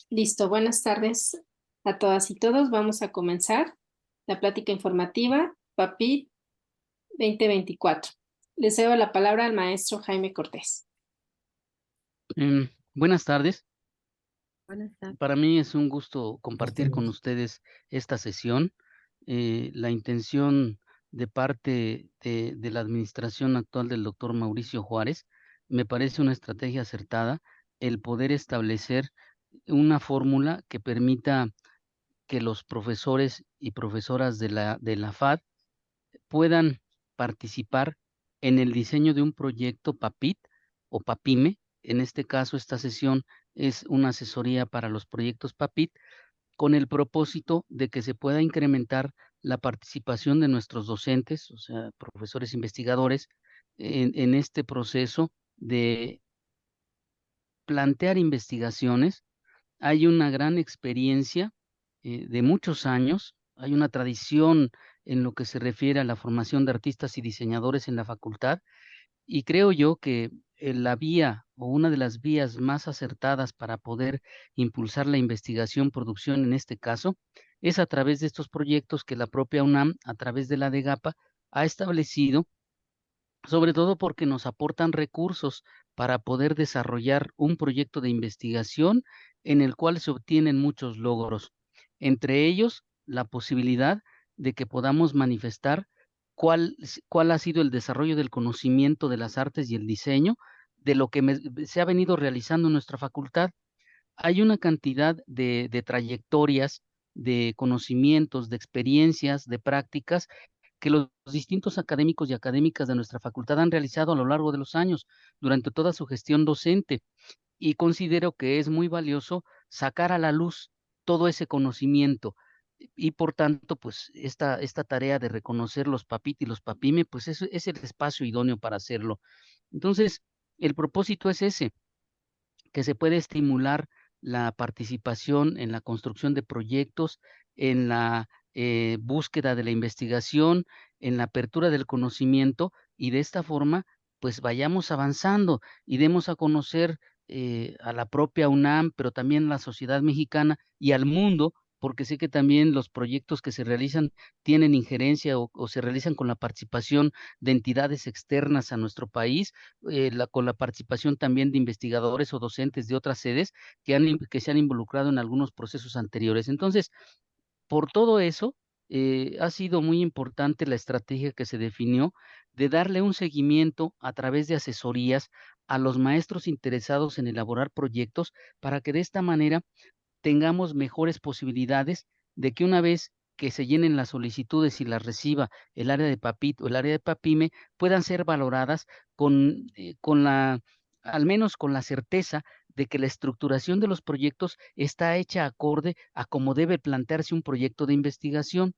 Listo, buenas tardes a todas y todos. Vamos a comenzar la plática informativa PAPIT 2024. Le cedo la palabra al maestro Jaime Cortés. Buenas tardes. Buenas tardes. Para mí es un gusto compartir con ustedes esta sesión. La intención de parte de la administración actual del doctor Mauricio Juárez me parece una estrategia acertada el poder establecer una fórmula que permita que los profesores y profesoras de la FAD puedan participar en el diseño de un proyecto PAPIT o PAPIME. En este caso, esta sesión es una asesoría para los proyectos PAPIT con el propósito de que se pueda incrementar la participación de nuestros docentes, o sea, profesores investigadores, en este proceso de plantear investigaciones. Hay una gran experiencia de muchos años, hay una tradición en lo que se refiere a la formación de artistas y diseñadores en la facultad, y creo yo que la vía o una de las vías más acertadas para poder impulsar la investigación, producción en este caso, es a través de estos proyectos que la propia UNAM, a través de la DEGAPA, ha establecido, sobre todo porque nos aportan recursos para poder desarrollar un proyecto de investigación en el cual se obtienen muchos logros. Entre ellos, la posibilidad de que podamos manifestar cuál ha sido el desarrollo del conocimiento de las artes y el diseño de lo que se ha venido realizando en nuestra facultad. Hay una cantidad de trayectorias, de conocimientos, de experiencias, de prácticas que los distintos académicos y académicas de nuestra facultad han realizado a lo largo de los años, durante toda su gestión docente, y considero que es muy valioso sacar a la luz todo ese conocimiento. Y por tanto, pues esta tarea de reconocer los PAPIT y los PAPIME, pues es el espacio idóneo para hacerlo. Entonces, el propósito es ese, que se puede estimular la participación en la construcción de proyectos, en la búsqueda de la investigación, en la apertura del conocimiento, y de esta forma pues vayamos avanzando y demos a conocer a la propia UNAM, pero también a la sociedad mexicana y al mundo, porque sé que también los proyectos que se realizan tienen injerencia o se realizan con la participación de entidades externas a nuestro país, con la participación también de investigadores o docentes de otras sedes que se han involucrado en algunos procesos anteriores. Entonces, por todo eso, ha sido muy importante la estrategia que se definió de darle un seguimiento a través de asesorías a los maestros interesados en elaborar proyectos para que de esta manera tengamos mejores posibilidades de que una vez que se llenen las solicitudes y las reciba el área de PAPIT o el área de PAPIME, puedan ser valoradas con al menos con la certeza de que la estructuración de los proyectos está hecha acorde a cómo debe plantearse un proyecto de investigación.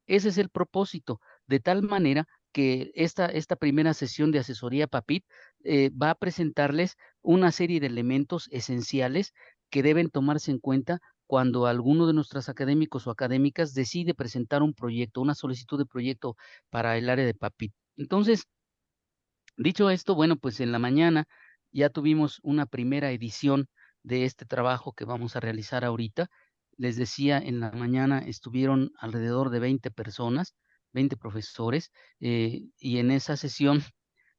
Ese es el propósito, de tal manera que esta primera sesión de asesoría PAPIT va a presentarles una serie de elementos esenciales que deben tomarse en cuenta cuando alguno de nuestros académicos o académicas decide presentar un proyecto, una solicitud de proyecto para el área de PAPIT. Entonces, dicho esto, bueno, pues en la mañana ya tuvimos una primera edición de este trabajo que vamos a realizar ahorita. Les decía, en la mañana estuvieron alrededor de 20 personas, 20 profesores, y en esa sesión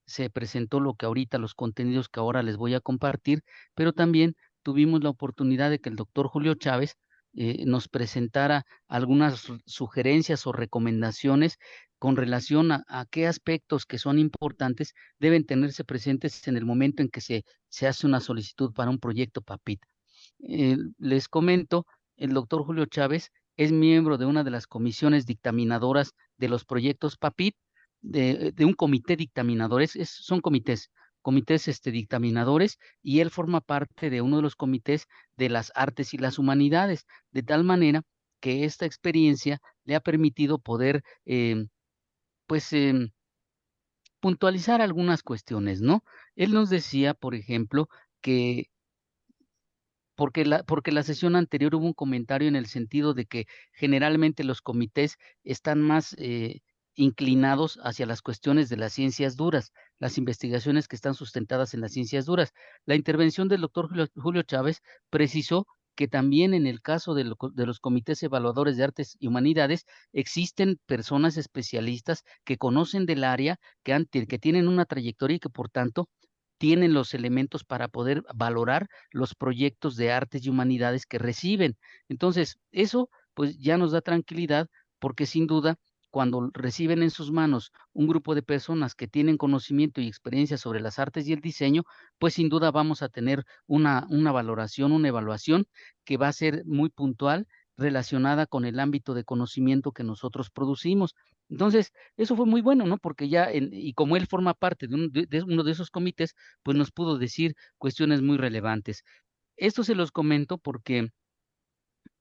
se presentó lo que ahorita, los contenidos que ahora les voy a compartir, pero también tuvimos la oportunidad de que el doctor Julio Chávez nos presentara algunas sugerencias o recomendaciones con relación a qué aspectos que son importantes deben tenerse presentes en el momento en que se hace una solicitud para un proyecto PAPIT. Les comento, el doctor Julio Chávez es miembro de una de las comisiones dictaminadoras de los proyectos PAPIT, de un comité dictaminador, son comités dictaminadores, y él forma parte de uno de los comités de las artes y las humanidades, de tal manera que esta experiencia le ha permitido poder, pues, puntualizar algunas cuestiones, ¿no? Él nos decía, por ejemplo, que porque la sesión anterior hubo un comentario en el sentido de que generalmente los comités están más inclinados hacia las cuestiones de las ciencias duras, las investigaciones que están sustentadas en las ciencias duras. La intervención del doctor Julio Chávez precisó que también en el caso de los comités evaluadores de artes y humanidades existen personas especialistas que conocen del área, que tienen una trayectoria y que por tanto tienen los elementos para poder valorar los proyectos de artes y humanidades que reciben. Entonces, eso pues ya nos da tranquilidad porque sin duda cuando reciben en sus manos un grupo de personas que tienen conocimiento y experiencia sobre las artes y el diseño, pues sin duda vamos a tener una valoración, una evaluación que va a ser muy puntual relacionada con el ámbito de conocimiento que nosotros producimos. Entonces, eso fue muy bueno, ¿no? Porque y como él forma parte de uno de esos comités, pues nos pudo decir cuestiones muy relevantes. Esto se los comento porque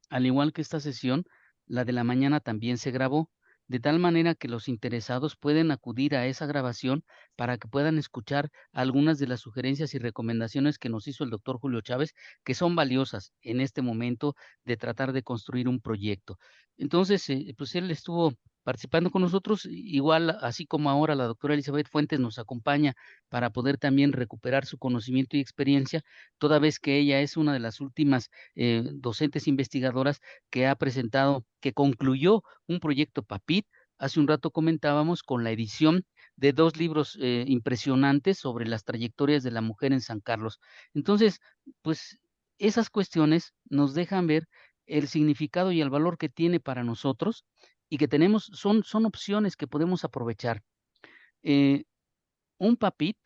al igual que esta sesión, la de la mañana también se grabó, de tal manera que los interesados pueden acudir a esa grabación para que puedan escuchar algunas de las sugerencias y recomendaciones que nos hizo el doctor Julio Chávez, que son valiosas en este momento de tratar de construir un proyecto. Entonces, pues él estuvo participando con nosotros, igual así como ahora la doctora Elizabeth Fuentes nos acompaña para poder también recuperar su conocimiento y experiencia, toda vez que ella es una de las últimas docentes investigadoras que concluyó un proyecto PAPIT. Hace un rato comentábamos con la edición de 2 libros impresionantes sobre las trayectorias de la mujer en San Carlos. Entonces, pues esas cuestiones nos dejan ver el significado y el valor que tiene para nosotros y que son opciones que podemos aprovechar. Eh, un PAPIT,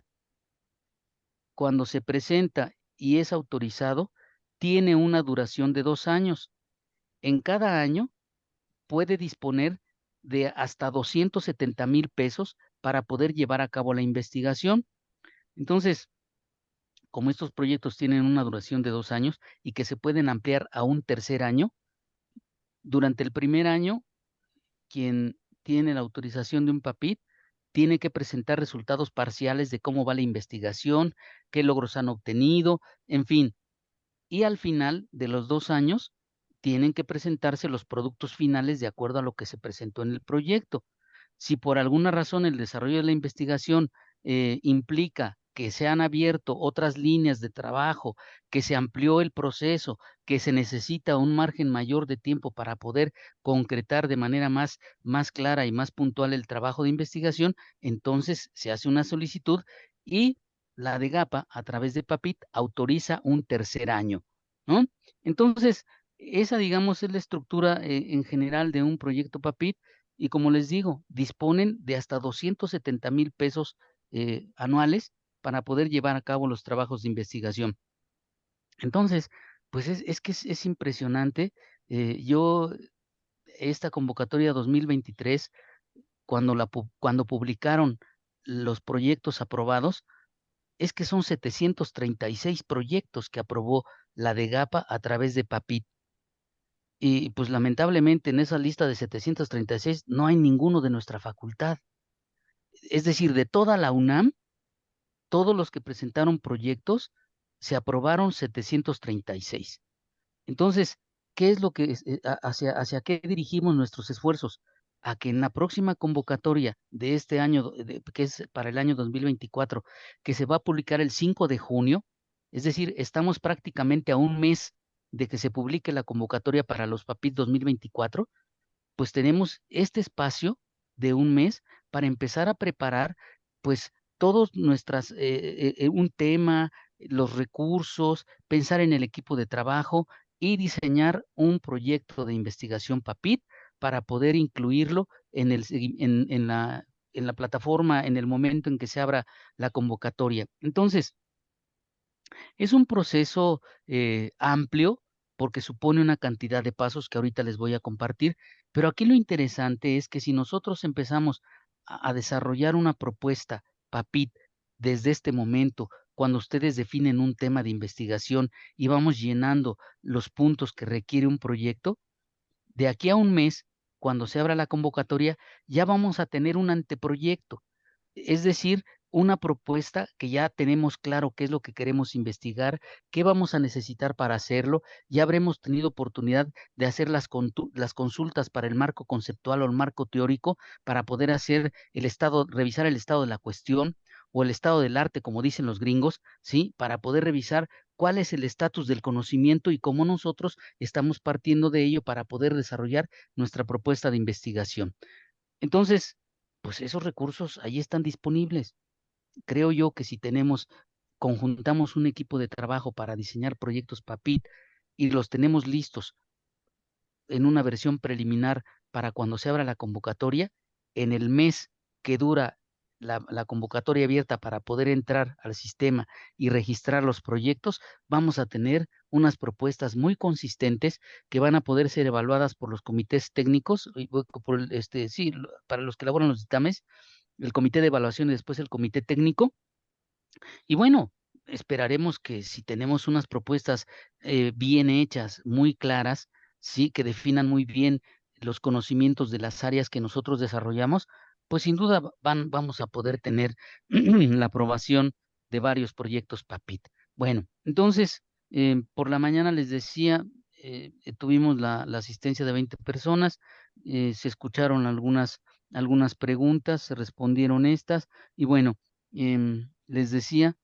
cuando se presenta y es autorizado, tiene una duración de 2 años. En cada año puede disponer de hasta 270,000 pesos para poder llevar a cabo la investigación. Entonces, como estos proyectos tienen una duración de 2 años y que se pueden ampliar a un tercer año, durante el primer año, quien tiene la autorización de un PAPIT tiene que presentar resultados parciales de cómo va la investigación, qué logros han obtenido, en fin. Y al final de los 2 años, tienen que presentarse los productos finales de acuerdo a lo que se presentó en el proyecto. Si por alguna razón el desarrollo de la investigación implica que se han abierto otras líneas de trabajo, que se amplió el proceso, que se necesita un margen mayor de tiempo para poder concretar de manera más clara y más puntual el trabajo de investigación, entonces se hace una solicitud y la DEGAPA, a través de PAPIT, autoriza un tercer año, ¿no? Entonces, esa, digamos, es la estructura en general de un proyecto PAPIT y como les digo, disponen de hasta 270,000 pesos anuales para poder llevar a cabo los trabajos de investigación. Entonces, pues es impresionante. Yo, esta convocatoria 2023, cuando publicaron los proyectos aprobados, es que son 736 proyectos que aprobó la DEGAPA a través de PAPIT. Y pues lamentablemente en esa lista de 736 no hay ninguno de nuestra facultad. Es decir, de toda la UNAM, todos los que presentaron proyectos, se aprobaron 736. Entonces, ¿qué es lo que hacia qué dirigimos nuestros esfuerzos? A que en la próxima convocatoria de este año, que es para el año 2024, que se va a publicar el 5 de junio, es decir, estamos prácticamente a un mes de que se publique la convocatoria para los PAPIT 2024, pues tenemos este espacio de un mes para empezar a preparar, pues, todos un tema, los recursos, pensar en el equipo de trabajo y diseñar un proyecto de investigación PAPIT para poder incluirlo en la plataforma en el momento en que se abra la convocatoria. Entonces, es un proceso amplio porque supone una cantidad de pasos que ahorita les voy a compartir, pero aquí lo interesante es que si nosotros empezamos a desarrollar una propuesta PAPIT desde este momento, cuando ustedes definen un tema de investigación y vamos llenando los puntos que requiere un proyecto, de aquí a un mes, cuando se abra la convocatoria, ya vamos a tener un anteproyecto, es decir, una propuesta que ya tenemos claro qué es lo que queremos investigar, qué vamos a necesitar para hacerlo. Ya habremos tenido oportunidad de hacer las consultas para el marco conceptual o el marco teórico para poder revisar el estado de la cuestión. o el estado del arte, como dicen los gringos, ¿sí? Para poder revisar cuál es el estatus del conocimiento y cómo nosotros estamos partiendo de ello para poder desarrollar nuestra propuesta de investigación. Entonces, pues esos recursos ahí están disponibles. Creo yo que si conjuntamos un equipo de trabajo para diseñar proyectos PAPIT y los tenemos listos en una versión preliminar para cuando se abra la convocatoria, en el mes que dura la convocatoria abierta para poder entrar al sistema y registrar los proyectos, vamos a tener unas propuestas muy consistentes que van a poder ser evaluadas por los comités técnicos, para los que elaboran los dictámenes, el comité de evaluación y después el comité técnico. Y bueno, esperaremos que si tenemos unas propuestas bien hechas, muy claras, sí, que definan muy bien los conocimientos de las áreas que nosotros desarrollamos, pues sin duda vamos a poder tener la aprobación de varios proyectos PAPIT. Bueno, entonces, por la mañana les decía, tuvimos la asistencia de 20 personas, se escucharon algunas preguntas, se respondieron estas, y bueno, les decía,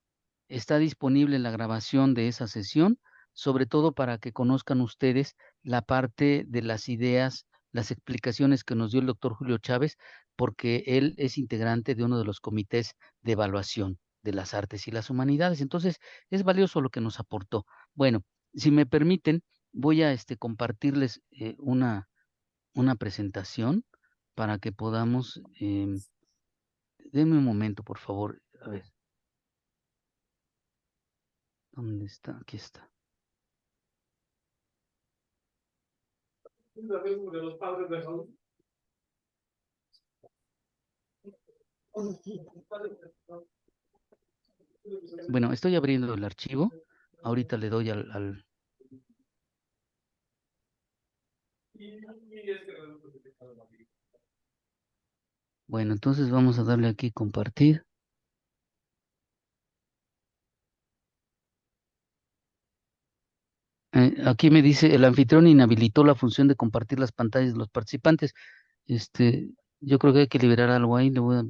está disponible la grabación de esa sesión, sobre todo para que conozcan ustedes la parte de las ideas, las explicaciones que nos dio el doctor Julio Chávez, porque él es integrante de uno de los comités de evaluación de las artes y las humanidades. Entonces, es valioso lo que nos aportó. Bueno, si me permiten, voy a compartirles una presentación para que podamos, denme un momento, por favor. A ver, ¿dónde está? Aquí está. Bueno, estoy abriendo el archivo. Ahorita le doy al... Bueno, entonces vamos a darle aquí compartir. Aquí me dice, el anfitrión inhabilitó la función de compartir las pantallas de los participantes. Este, yo creo que hay que liberar algo ahí. Le voy a...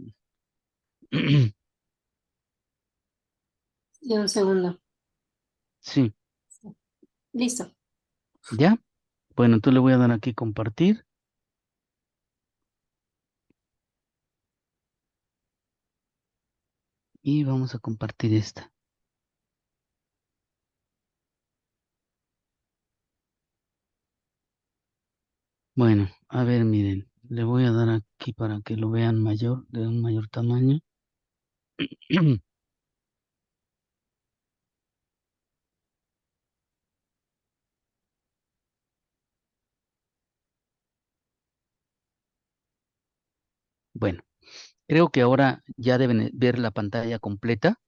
Y un segundo. Sí, Listo. ¿ya? Bueno, entonces le voy a dar aquí compartir. Y vamos a compartir esta. Bueno, a ver, miren, le voy a dar aquí para que lo vean mayor, de un mayor tamaño. Bueno, creo que ahora ya deben ver la pantalla completa.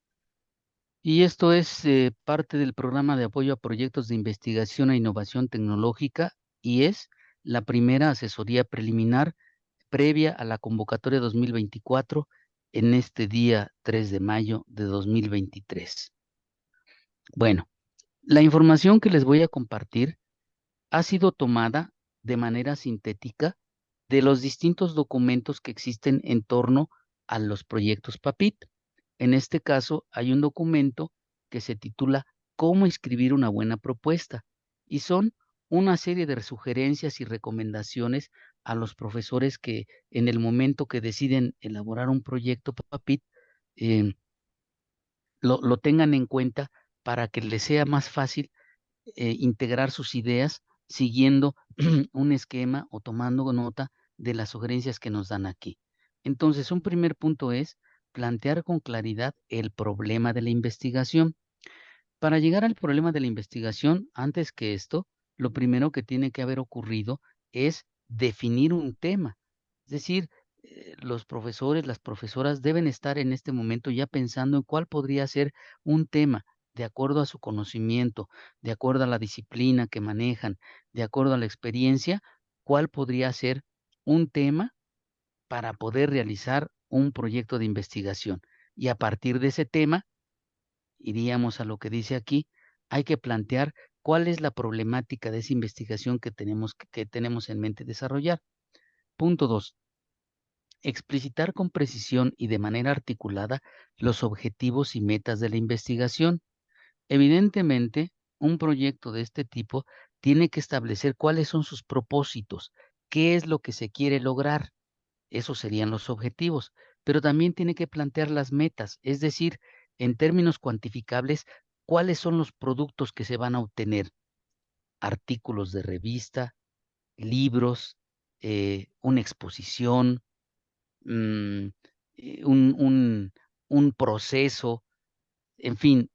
Y esto es parte del programa de apoyo a proyectos de investigación e innovación tecnológica y es la primera asesoría preliminar previa a la convocatoria 2024 en este día 3 de mayo de 2023. Bueno, la información que les voy a compartir ha sido tomada de manera sintética de los distintos documentos que existen en torno a los proyectos PAPIT. En este caso, hay un documento que se titula ¿Cómo escribir una buena propuesta? Y son una serie de sugerencias y recomendaciones a los profesores que en el momento que deciden elaborar un proyecto PAPIT, eh, lo tengan en cuenta para que les sea más fácil integrar sus ideas siguiendo un esquema o tomando nota de las sugerencias que nos dan aquí. Entonces, un primer punto es plantear con claridad el problema de la investigación. Para llegar al problema de la investigación, antes que esto, lo primero que tiene que haber ocurrido es definir un tema. Es decir, los profesores, las profesoras deben estar en este momento ya pensando en cuál podría ser un tema de acuerdo a su conocimiento, de acuerdo a la disciplina que manejan, de acuerdo a la experiencia, cuál podría ser un tema para poder realizar un proyecto de investigación. Y a partir de ese tema, iríamos a lo que dice aquí, hay que plantear cuál es la problemática de esa investigación que tenemos en mente desarrollar. Punto 2. Explicitar con precisión y de manera articulada los objetivos y metas de la investigación. Evidentemente, un proyecto de este tipo tiene que establecer cuáles son sus propósitos, qué es lo que se quiere lograr. Esos serían los objetivos, pero también tiene que plantear las metas, es decir, en términos cuantificables, cuáles son los productos que se van a obtener. Artículos de revista, libros, una exposición, mm, un proceso, en fin,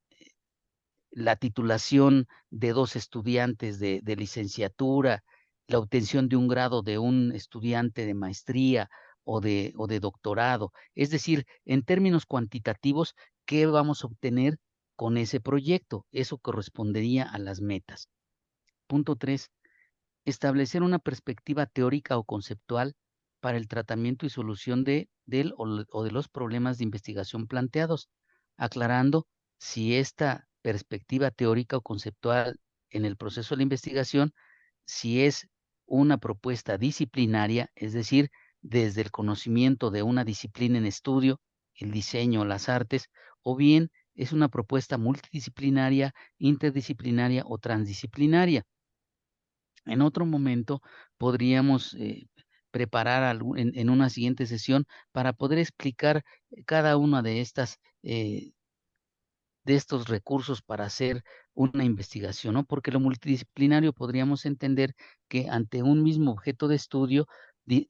la titulación de 2 estudiantes de licenciatura, la obtención de un grado de un estudiante de maestría o de doctorado. Es decir, en términos cuantitativos, ¿qué vamos a obtener con ese proyecto? Eso correspondería a las metas. Punto 3. Establecer una perspectiva teórica o conceptual para el tratamiento y solución del o de los problemas de investigación planteados, aclarando si esta perspectiva teórica o conceptual en el proceso de la investigación, si es una propuesta disciplinaria, es decir, desde el conocimiento de una disciplina en estudio, el diseño o las artes, o bien es una propuesta multidisciplinaria, interdisciplinaria o transdisciplinaria. En otro momento podríamos preparar en una siguiente sesión para poder explicar cada una de estos recursos para hacer una investigación, ¿no? Porque lo multidisciplinario podríamos entender que ante un mismo objeto de estudio,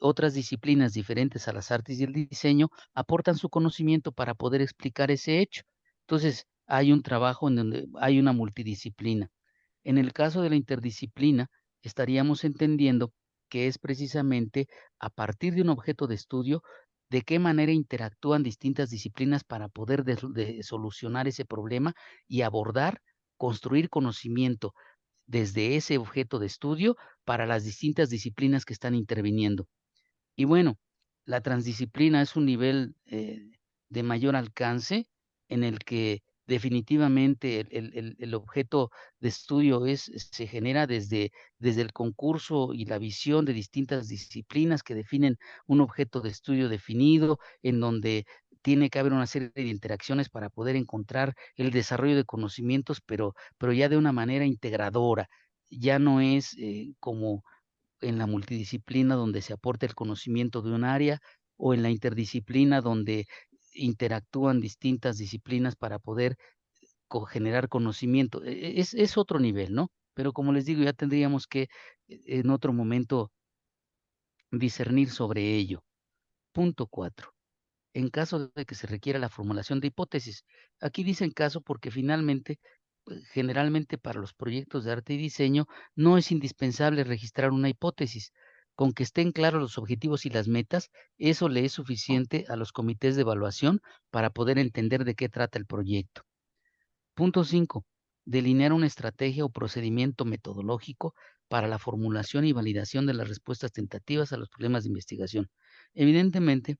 otras disciplinas diferentes a las artes y el diseño aportan su conocimiento para poder explicar ese hecho. Entonces, hay un trabajo en donde hay una multidisciplina. En el caso de la interdisciplina, estaríamos entendiendo que es precisamente a partir de un objeto de estudio, de qué manera interactúan distintas disciplinas para poder solucionar ese problema y abordar, construir conocimiento desde ese objeto de estudio para las distintas disciplinas que están interviniendo. Y bueno, la transdisciplina es un nivel de mayor alcance en el que definitivamente el objeto de estudio se genera desde el concurso y la visión de distintas disciplinas que definen un objeto de estudio definido, en donde tiene que haber una serie de interacciones para poder encontrar el desarrollo de conocimientos, pero ya de una manera integradora. Ya no es como en la multidisciplina donde se aporta el conocimiento de un área o en la interdisciplina donde interactúan distintas disciplinas para poder generar conocimiento. Es otro nivel, ¿no? Pero como les digo, ya tendríamos que en otro momento discernir sobre ello. Punto 4. En caso de que se requiera la formulación de hipótesis. Aquí dicen caso porque finalmente, generalmente para los proyectos de arte y diseño, no es indispensable registrar una hipótesis. Con que estén claros los objetivos y las metas, eso le es suficiente a los comités de evaluación para poder entender de qué trata el proyecto. Punto 5. Delinear una estrategia o procedimiento metodológico para la formulación y validación de las respuestas tentativas a los problemas de investigación. Evidentemente,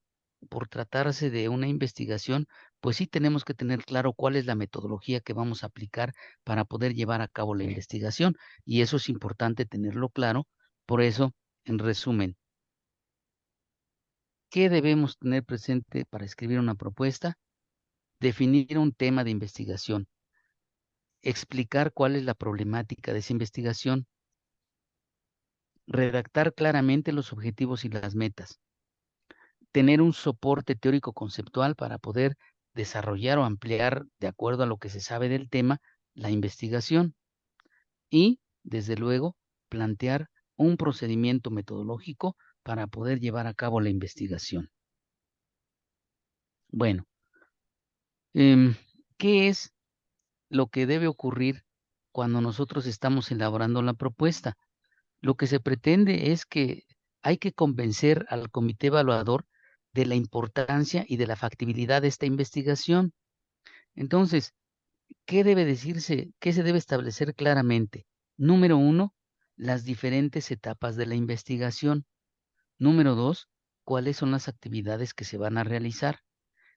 por tratarse de una investigación, pues sí tenemos que tener claro cuál es la metodología que vamos a aplicar para poder llevar a cabo la investigación. Y eso es importante tenerlo claro. Por eso, en resumen, ¿qué debemos tener presente para escribir una propuesta? Definir un tema de investigación, explicar cuál es la problemática de esa investigación, redactar claramente los objetivos y las metas, tener un soporte teórico conceptual para poder desarrollar o ampliar, de acuerdo a lo que se sabe del tema, la investigación y, desde luego, plantear un procedimiento metodológico para poder llevar a cabo la investigación. Bueno, ¿qué es lo que debe ocurrir cuando nosotros estamos elaborando la propuesta? Lo que se pretende es que hay que convencer al comité evaluador de la importancia y de la factibilidad de esta investigación. Entonces, ¿qué debe decirse? ¿Qué se debe establecer claramente? Número 1, las diferentes etapas de la investigación. Número 2, cuáles son las actividades que se van a realizar.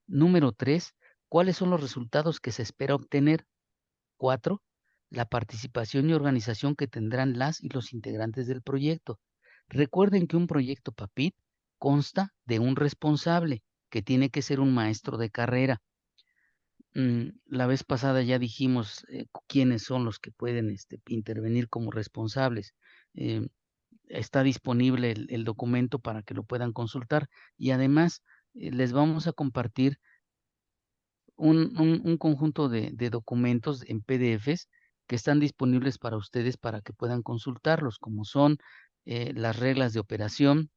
Número 3, cuáles son los resultados que se espera obtener. 4, la participación y organización que tendrán las y los integrantes del proyecto. Recuerden que un proyecto PAPIT consta de un responsable, que tiene que ser un maestro de carrera. La vez pasada ya dijimos quiénes son los que pueden intervenir como responsables. Em, Está disponible el documento para que lo puedan consultar y además les vamos a compartir un conjunto de documentos en PDFs que están disponibles para ustedes para que puedan consultarlos, como son las reglas de operación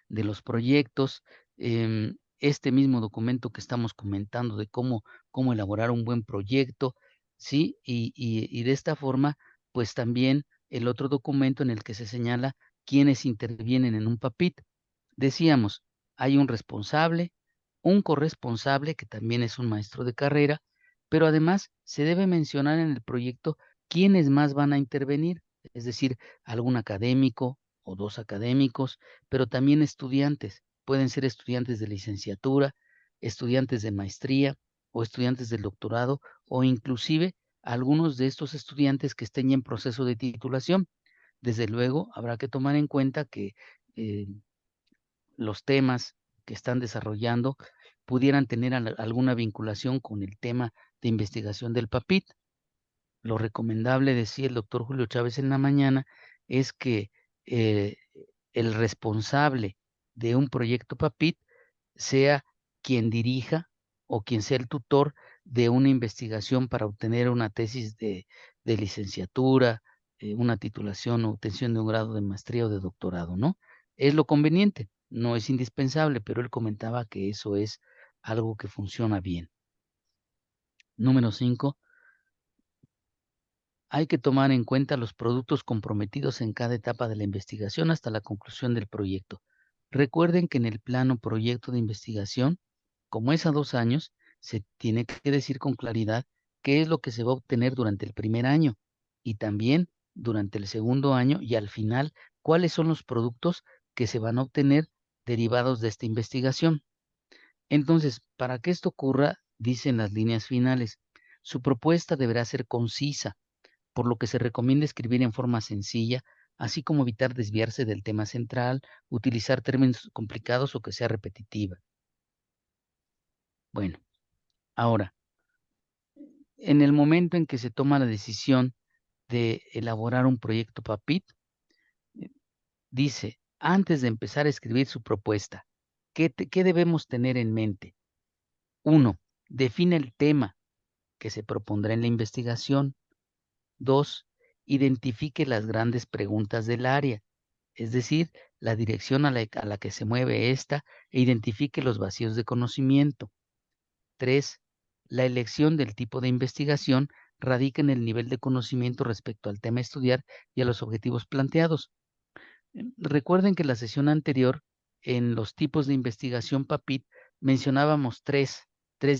de los proyectos, este mismo documento que estamos comentando de cómo elaborar un buen proyecto, ¿sí? Y de esta forma, pues también el otro documento en el que se señala quiénes intervienen en un PAPIT. Decíamos, hay un responsable, un corresponsable, que también es un maestro de carrera, pero además se debe mencionar en el proyecto quiénes más van a intervenir, es decir, algún académico o dos académicos, pero también estudiantes. Pueden ser estudiantes de licenciatura, estudiantes de maestría o estudiantes del doctorado, o inclusive algunos de estos estudiantes que estén ya en proceso de titulación. Desde luego, habrá que tomar en cuenta que eh, los temas que están desarrollando pudieran tener alguna vinculación con el tema de investigación del PAPIT. Lo recomendable, decía el doctor Julio Chávez en la mañana, es que eh, el responsable de un proyecto PAPIT sea quien dirija o quien sea el tutor de una investigación para obtener una tesis de licenciatura, una titulación o obtención de un grado de maestría o de doctorado, ¿no? Es lo conveniente, no es indispensable, pero él comentaba que eso es algo que funciona bien. Número 5. Hay que tomar en cuenta los productos comprometidos en cada etapa de la investigación hasta la conclusión del proyecto. Recuerden que en el plano proyecto de investigación, como es a 2 años, se tiene que decir con claridad qué es lo que se va a obtener durante el primer año y también durante el segundo año, y al final cuáles son los productos que se van a obtener derivados de esta investigación. Entonces, para que esto ocurra, dicen las líneas finales, su propuesta deberá ser concisa, por lo que se recomienda escribir en forma sencilla, así como evitar desviarse del tema central, utilizar términos complicados o que sea repetitiva. Bueno, ahora, en el momento en que se toma la decisión de elaborar un proyecto PAPIT, dice, antes de empezar a escribir su propuesta, ¿qué debemos tener en mente? 1. Define el tema que se propondrá en la investigación. 2. Identifique las grandes preguntas del área, es decir, la dirección a la que se mueve esta, e identifique los vacíos de conocimiento. 3. La elección del tipo de investigación radica en el nivel de conocimiento respecto al tema a estudiar y a los objetivos planteados. Recuerden que en la sesión anterior, en los tipos de investigación PAPIT, mencionábamos tres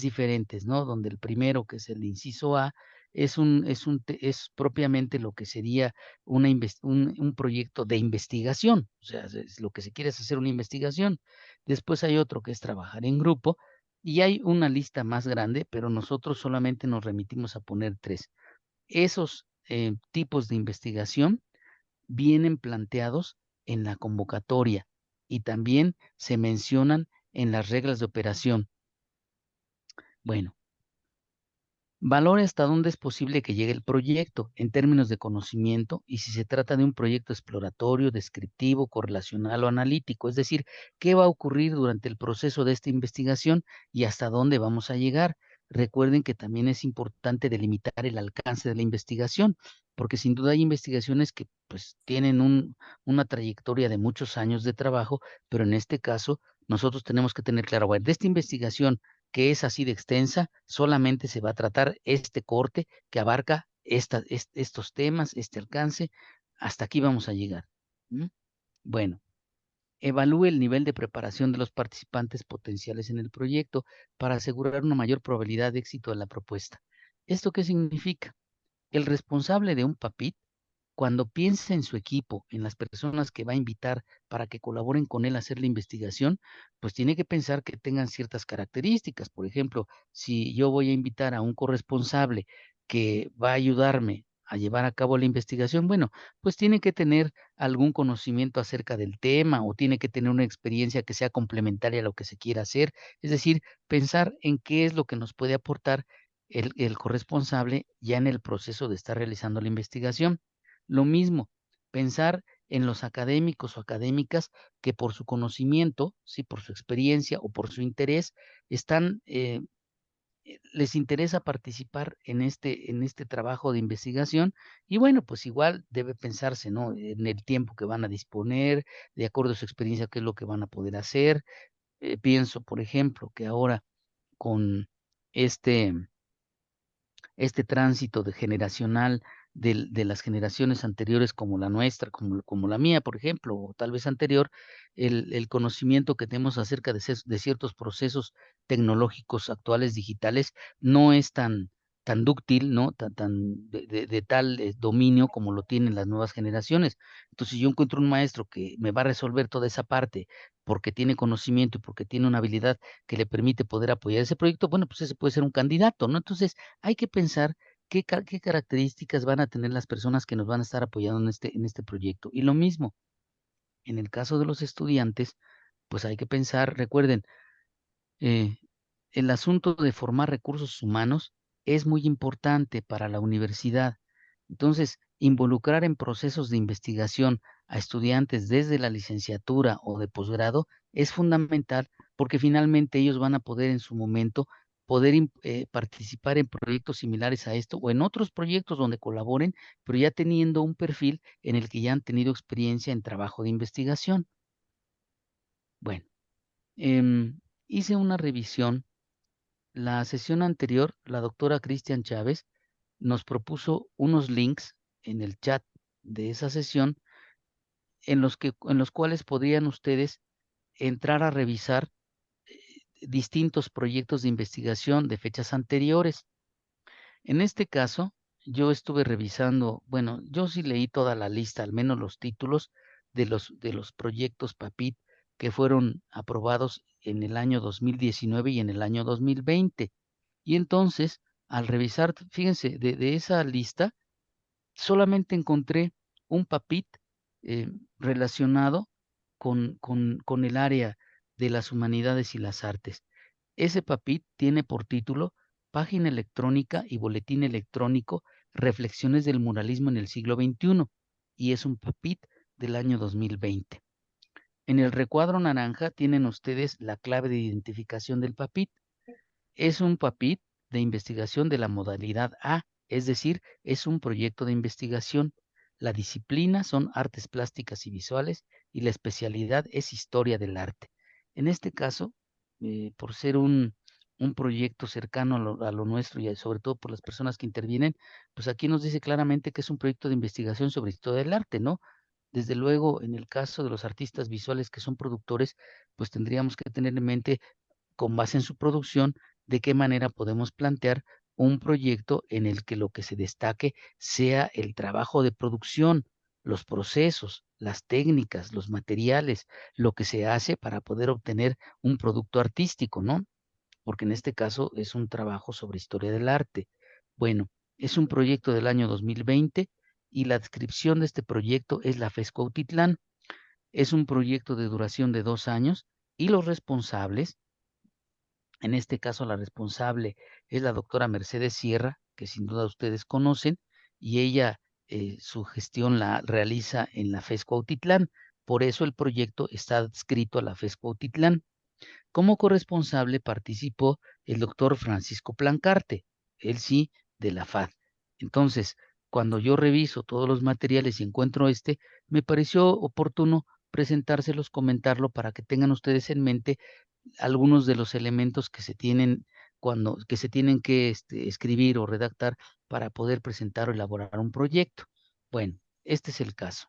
diferentes, ¿no? Donde el primero, que es el inciso A, es propiamente lo que sería un proyecto de investigación, o sea, es lo que se quiere es hacer una investigación. Después hay otro que es trabajar en grupo, y hay una lista más grande, pero nosotros solamente nos remitimos a poner 3. Esos tipos de investigación vienen planteados en la convocatoria y también se mencionan en las reglas de operación. Bueno, valore hasta dónde es posible que llegue el proyecto en términos de conocimiento y si se trata de un proyecto exploratorio, descriptivo, correlacional o analítico, es decir, qué va a ocurrir durante el proceso de esta investigación y hasta dónde vamos a llegar. Recuerden que también es importante delimitar el alcance de la investigación, porque sin duda hay investigaciones que pues tienen una trayectoria de muchos años de trabajo, pero en este caso nosotros tenemos que tener claro, bueno, de esta investigación que es así de extensa, solamente se va a tratar este corte que abarca estos temas, este alcance, hasta aquí vamos a llegar. Bueno, evalúe el nivel de preparación de los participantes potenciales en el proyecto para asegurar una mayor probabilidad de éxito de la propuesta. ¿Esto qué significa? El responsable de un PAPIT, cuando piensa en su equipo, en las personas que va a invitar para que colaboren con él a hacer la investigación, pues tiene que pensar que tengan ciertas características. Por ejemplo, si yo voy a invitar a un corresponsable que va a ayudarme a llevar a cabo la investigación? Bueno, pues tiene que tener algún conocimiento acerca del tema o tiene que tener una experiencia que sea complementaria a lo que se quiera hacer. Es decir, pensar en qué es lo que nos puede aportar el corresponsable ya en el proceso de estar realizando la investigación. Lo mismo, pensar en los académicos o académicas que por su conocimiento, sí, por su experiencia o por su interés, están les interesa participar en este trabajo de investigación y bueno, pues igual debe pensarse, ¿no? En el tiempo que van a disponer, de acuerdo a su experiencia, qué es lo que van a poder hacer. Pienso, por ejemplo, que ahora con este este tránsito de generacional de las generaciones anteriores como la nuestra, como la mía, por ejemplo, o tal vez anterior, el conocimiento que tenemos acerca de ciertos procesos tecnológicos actuales digitales no es tan dúctil, ¿no? Tan de tal, dominio como lo tienen las nuevas generaciones. Entonces, si yo encuentro un maestro que me va a resolver toda esa parte porque tiene conocimiento y porque tiene una habilidad que le permite poder apoyar ese proyecto, bueno, pues ese puede ser un candidato, ¿no? Entonces, hay que pensar qué características van a tener las personas que nos van a estar apoyando en este proyecto. Y lo mismo, en el caso de los estudiantes, pues hay que pensar, recuerden, eh, el asunto de formar recursos humanos es muy importante para la universidad. Entonces, involucrar en procesos de investigación a estudiantes desde la licenciatura o de posgrado es fundamental porque finalmente ellos van a poder en su momento poder participar en proyectos similares a esto o en otros proyectos donde colaboren, pero ya teniendo un perfil en el que ya han tenido experiencia en trabajo de investigación. Bueno, hice una revisión la sesión anterior, la doctora Cristian Chávez nos propuso unos links en el chat de esa sesión en los cuales podrían ustedes entrar a revisar distintos proyectos de investigación de fechas anteriores. En este caso, yo estuve revisando, bueno, yo sí leí toda la lista, al menos los títulos de los proyectos PAPIT que fueron aprobados en el año 2019 y en el año 2020. Y entonces, al revisar, fíjense, de esa lista, solamente encontré un PAPIT eh, relacionado con el área de las humanidades y las artes. Ese PAPIT tiene por título Página electrónica y boletín electrónico, Reflexiones del muralismo en el siglo XXI, y es un PAPIT del año 2020. En el recuadro naranja tienen ustedes la clave de identificación del PAPIT. Es un PAPIT de investigación de la modalidad A, es decir, es un proyecto de investigación. La disciplina son artes plásticas y visuales y la especialidad es historia del arte. En este caso, por ser un proyecto cercano a lo nuestro y sobre todo por las personas que intervienen, pues aquí nos dice claramente que es un proyecto de investigación sobre historia del arte, ¿no? Desde luego, en el caso de los artistas visuales que son productores, pues tendríamos que tener en mente con base en su producción, de qué manera podemos plantear un proyecto en el que lo que se destaque sea el trabajo de producción, los procesos, las técnicas, los materiales, lo que se hace para poder obtener un producto artístico, ¿no? Porque en este caso es un trabajo sobre historia del arte. Bueno, es un proyecto del año 2020 y la descripción de este proyecto es la FES Cuautitlán. Es un proyecto de duración de 2 años y los responsables en este caso, la responsable es la doctora Mercedes Sierra, que sin duda ustedes conocen, y ella su gestión la realiza en la FES Cuautitlán. Por eso el proyecto está adscrito a la FES Cuautitlán. Como corresponsable participó el doctor Francisco Plancarte, él sí, de la FAD. Entonces, cuando yo reviso todos los materiales y encuentro me pareció oportuno presentárselos, comentarlo para que tengan ustedes en mente algunos de los elementos que se tienen que se tienen que escribir o redactar para poder presentar o elaborar un proyecto. Bueno, este es el caso.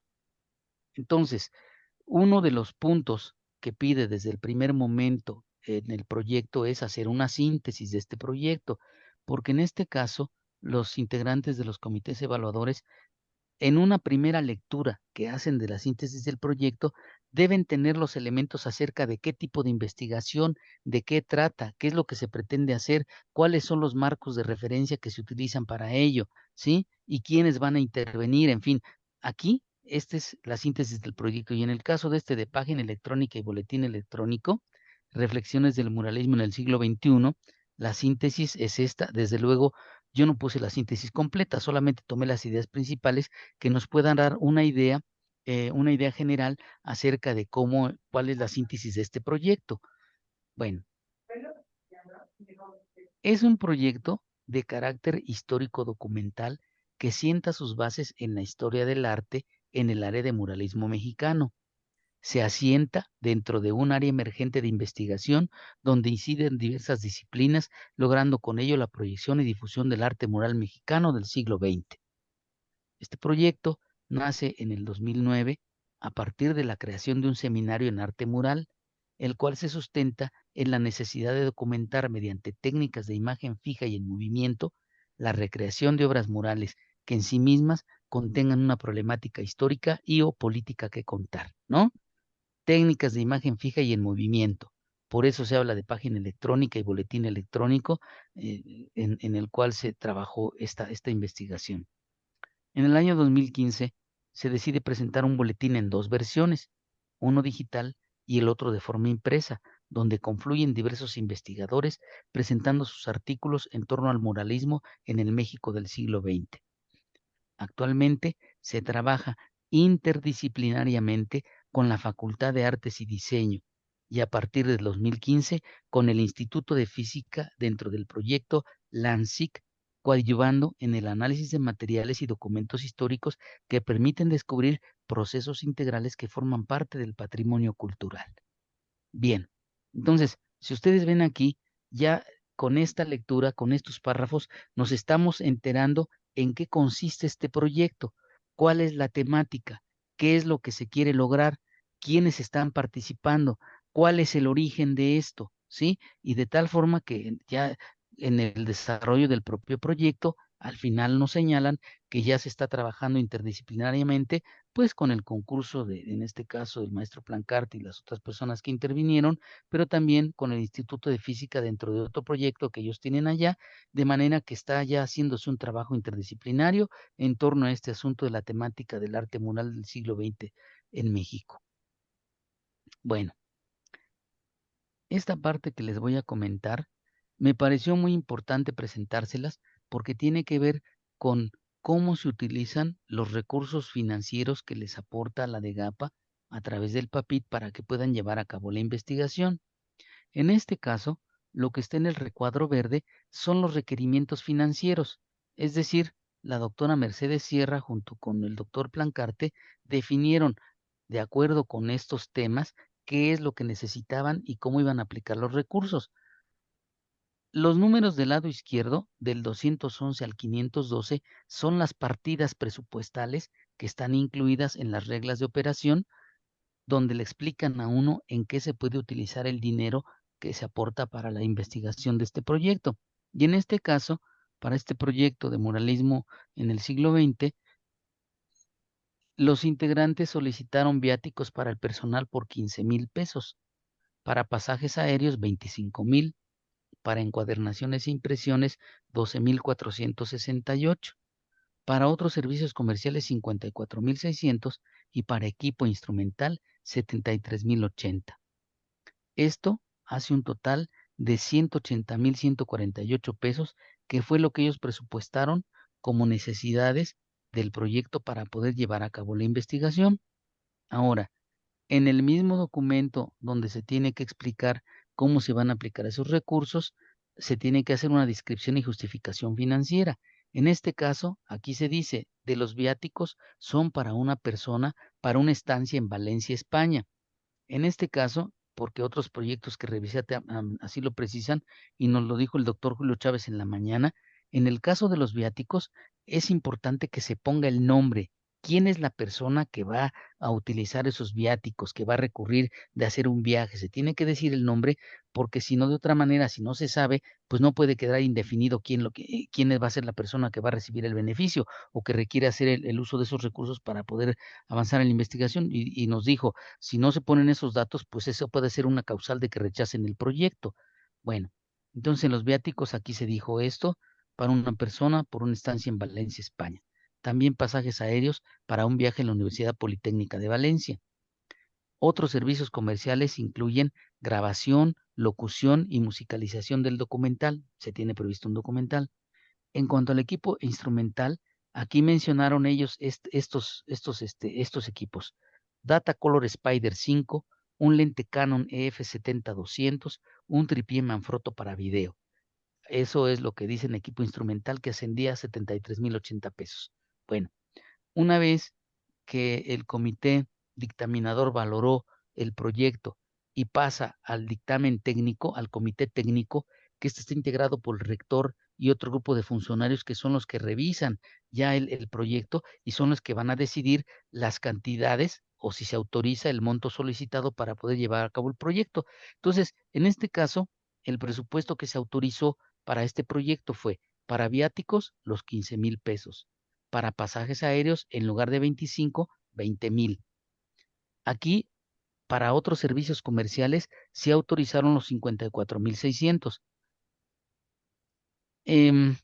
Entonces, uno de los puntos que pide desde el primer momento en el proyecto es hacer una síntesis de este proyecto, porque en este caso, los integrantes de los comités evaluadores en una primera lectura que hacen de la síntesis del proyecto, deben tener los elementos acerca de qué tipo de investigación, de qué trata, qué es lo que se pretende hacer, cuáles son los marcos de referencia que se utilizan para ello, ¿sí? Y quiénes van a intervenir, en fin. Aquí, esta es la síntesis del proyecto. Y en el caso de de página electrónica y boletín electrónico, Reflexiones del muralismo en el siglo XXI, la síntesis es esta. Desde luego, yo no puse la síntesis completa, solamente tomé las ideas principales que nos puedan dar una idea general acerca de cuál es la síntesis de este proyecto. Bueno, es un proyecto de carácter histórico documental que sienta sus bases en la historia del arte en el área de muralismo mexicano. Se asienta dentro de un área emergente de investigación donde inciden diversas disciplinas, logrando con ello la proyección y difusión del arte mural mexicano del siglo XX. Este proyecto nace en el 2009 a partir de la creación de un seminario en arte mural, el cual se sustenta en la necesidad de documentar mediante técnicas de imagen fija y en movimiento la recreación de obras murales que en sí mismas contengan una problemática histórica y o política que contar, ¿no? Técnicas de imagen fija y en movimiento. Por eso se habla de página electrónica y boletín electrónico en el cual se trabajó esta investigación. En el año 2015 se decide presentar un boletín en dos versiones, uno digital y el otro de forma impresa, donde confluyen diversos investigadores presentando sus artículos en torno al muralismo en el México del siglo XX. Actualmente se trabaja interdisciplinariamente con la Facultad de Artes y Diseño y a partir del 2015 con el Instituto de Física dentro del proyecto LANSIC, coadyuvando en el análisis de materiales y documentos históricos que permiten descubrir procesos integrales que forman parte del patrimonio cultural. Bien, entonces, si ustedes ven aquí, ya con esta lectura, con estos párrafos, nos estamos enterando en qué consiste este proyecto, cuál es la temática, qué es lo que se quiere lograr, quiénes están participando, cuál es el origen de esto, ¿sí? Y de tal forma que ya en el desarrollo del propio proyecto, al final nos señalan que ya se está trabajando interdisciplinariamente, pues con el concurso en este caso, del maestro Plancarte y las otras personas que intervinieron, pero también con el Instituto de Física dentro de otro proyecto que ellos tienen allá, de manera que está ya haciéndose un trabajo interdisciplinario en torno a este asunto de la temática del arte mural del siglo XX en México. Bueno, esta parte que les voy a comentar me pareció muy importante presentárselas porque tiene que ver con cómo se utilizan los recursos financieros que les aporta la DEGAPA a través del PAPIT para que puedan llevar a cabo la investigación. En este caso, lo que está en el recuadro verde son los requerimientos financieros, es decir, la doctora Mercedes Sierra junto con el doctor Plancarte definieron, de acuerdo con estos temas, qué es lo que necesitaban y cómo iban a aplicar los recursos. Los números del lado izquierdo, del 211 al 512, son las partidas presupuestales que están incluidas en las reglas de operación, donde le explican a uno en qué se puede utilizar el dinero que se aporta para la investigación de este proyecto. Y en este caso, para este proyecto de muralismo en el siglo XX, los integrantes solicitaron viáticos para el personal por 15,000 pesos, para pasajes aéreos 25,000, para encuadernaciones e impresiones 12,468, para otros servicios comerciales 54,600 y para equipo instrumental 73,080. Esto hace un total de 180,148 pesos, que fue lo que ellos presupuestaron como necesidades del proyecto para poder llevar a cabo la investigación. Ahora, en el mismo documento donde se tiene que explicar cómo se van a aplicar esos recursos, se tiene que hacer una descripción y justificación financiera. En este caso, aquí se dice, de los viáticos son para una persona, para una estancia en Valencia, España. En este caso, porque otros proyectos que revisé así lo precisan, y nos lo dijo el doctor Julio Chávez en la mañana, en el caso de los viáticos es importante que se ponga el nombre quién es la persona que va a utilizar esos viáticos, que va a recurrir de hacer un viaje. Se tiene que decir el nombre, porque si no, de otra manera, si no se sabe, pues no puede quedar indefinido quién va a ser la persona que va a recibir el beneficio o que requiere hacer el uso de esos recursos para poder avanzar en la investigación. Y nos dijo, si no se ponen esos datos, pues eso puede ser una causal de que rechacen el proyecto. Bueno, entonces en los viáticos aquí se dijo esto para una persona por una estancia en Valencia, España. También pasajes aéreos para un viaje en la Universidad Politécnica de Valencia. Otros servicios comerciales incluyen grabación, locución y musicalización del documental. Se tiene previsto un documental. En cuanto al equipo instrumental, aquí mencionaron ellos estos equipos. Datacolor Spider 5, un lente Canon EF70-200, un tripié Manfrotto para video. Eso es lo que dice en equipo instrumental, que ascendía a 73,080 pesos. Bueno, una vez que el comité dictaminador valoró el proyecto y pasa al dictamen técnico, al comité técnico, que este está integrado por el rector y otro grupo de funcionarios que son los que revisan ya el proyecto y son los que van a decidir las cantidades o si se autoriza el monto solicitado para poder llevar a cabo el proyecto. Entonces, en este caso, el presupuesto que se autorizó para este proyecto fue para viáticos los 15,000 pesos, para pasajes aéreos en lugar de 25, 20,000. Aquí, para otros servicios comerciales, se autorizaron los 54,600. El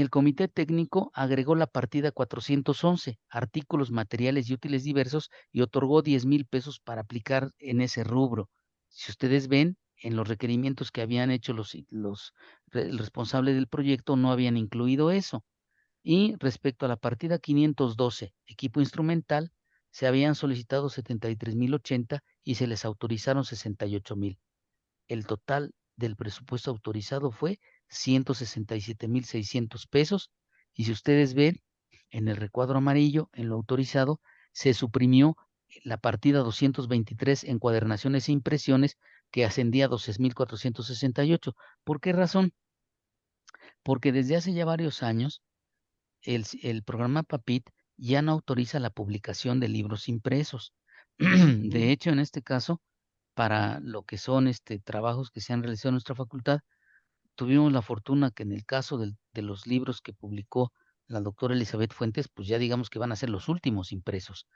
comité técnico agregó la partida 411, artículos, materiales y útiles diversos, y otorgó 10,000 pesos para aplicar en ese rubro. Si ustedes ven, en los requerimientos que habían hecho el responsable del proyecto no habían incluido eso. Y respecto a la partida 512, equipo instrumental, se habían solicitado 73,080 y se les autorizaron 68,000. El total del presupuesto autorizado fue 167,600 pesos. Y si ustedes ven en el recuadro amarillo, en lo autorizado, se suprimió la partida 223, encuadernaciones e impresiones, que ascendía a 12,468. ¿Por qué razón? Porque desde hace ya varios años el programa PAPIT ya no autoriza la publicación de libros impresos. De hecho, en este caso, para lo que son trabajos que se han realizado en nuestra facultad, tuvimos la fortuna que en el caso de los libros que publicó la doctora Elizabeth Fuentes, pues ya digamos que van a ser los últimos impresos.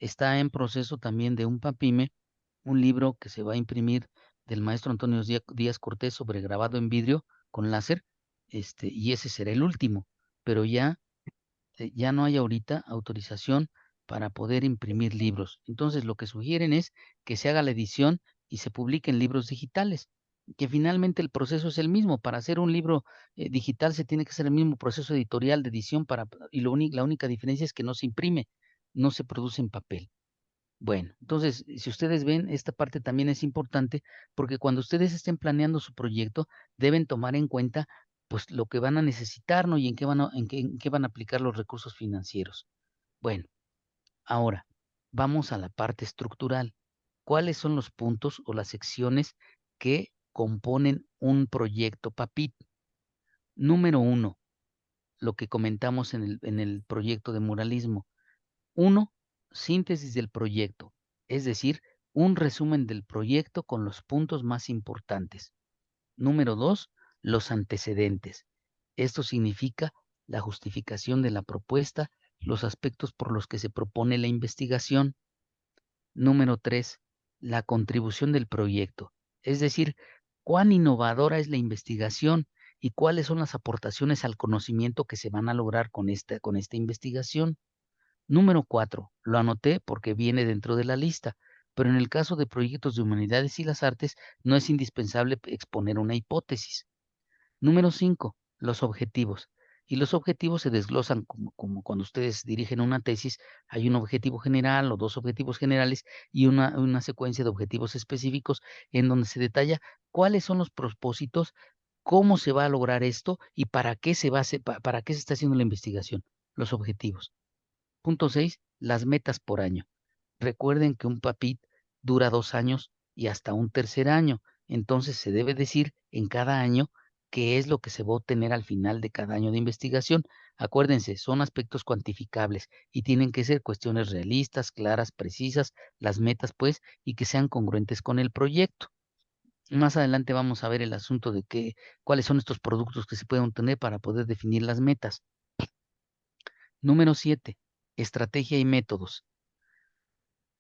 Está en proceso también de un PAPIME, un libro que se va a imprimir del maestro Antonio Díaz Cortés sobre grabado en vidrio con láser, y ese será el último, pero ya no hay ahorita autorización para poder imprimir libros. Entonces, lo que sugieren es que se haga la edición y se publiquen libros digitales, que finalmente el proceso es el mismo. Para hacer un libro digital se tiene que hacer el mismo proceso editorial de edición y la única diferencia es que no se imprime, no se produce en papel. Bueno, entonces, si ustedes ven, esta parte también es importante porque cuando ustedes estén planeando su proyecto, deben tomar en cuenta pues lo que van a necesitar, ¿no? Y en qué van a aplicar los recursos financieros. Bueno, ahora vamos a la parte estructural. ¿Cuáles son los puntos o las secciones que componen un proyecto PAPIT? Número 1, lo que comentamos en el proyecto de muralismo. 1, síntesis del proyecto, es decir, un resumen del proyecto con los puntos más importantes. Número 2, los antecedentes. Esto significa la justificación de la propuesta, los aspectos por los que se propone la investigación. Número 3, la contribución del proyecto, es decir, cuán innovadora es la investigación y cuáles son las aportaciones al conocimiento que se van a lograr con esta investigación. Número 4, lo anoté porque viene dentro de la lista, pero en el caso de proyectos de humanidades y las artes no es indispensable exponer una hipótesis. Número 5, los objetivos. Y los objetivos se desglosan como cuando ustedes dirigen una tesis, hay un objetivo general o dos objetivos generales y una secuencia de objetivos específicos en donde se detalla cuáles son los propósitos, cómo se va a lograr esto y para qué para qué se está haciendo la investigación, los objetivos. Punto 6, las metas por año. Recuerden que un PAPIT dura 2 años y hasta un tercer año. Entonces se debe decir en cada año qué es lo que se va a obtener al final de cada año de investigación. Acuérdense, son aspectos cuantificables y tienen que ser cuestiones realistas, claras, precisas, las metas pues, y que sean congruentes con el proyecto. Más adelante vamos a ver el asunto de cuáles son estos productos que se pueden obtener para poder definir las metas. Número 7. Estrategia y métodos.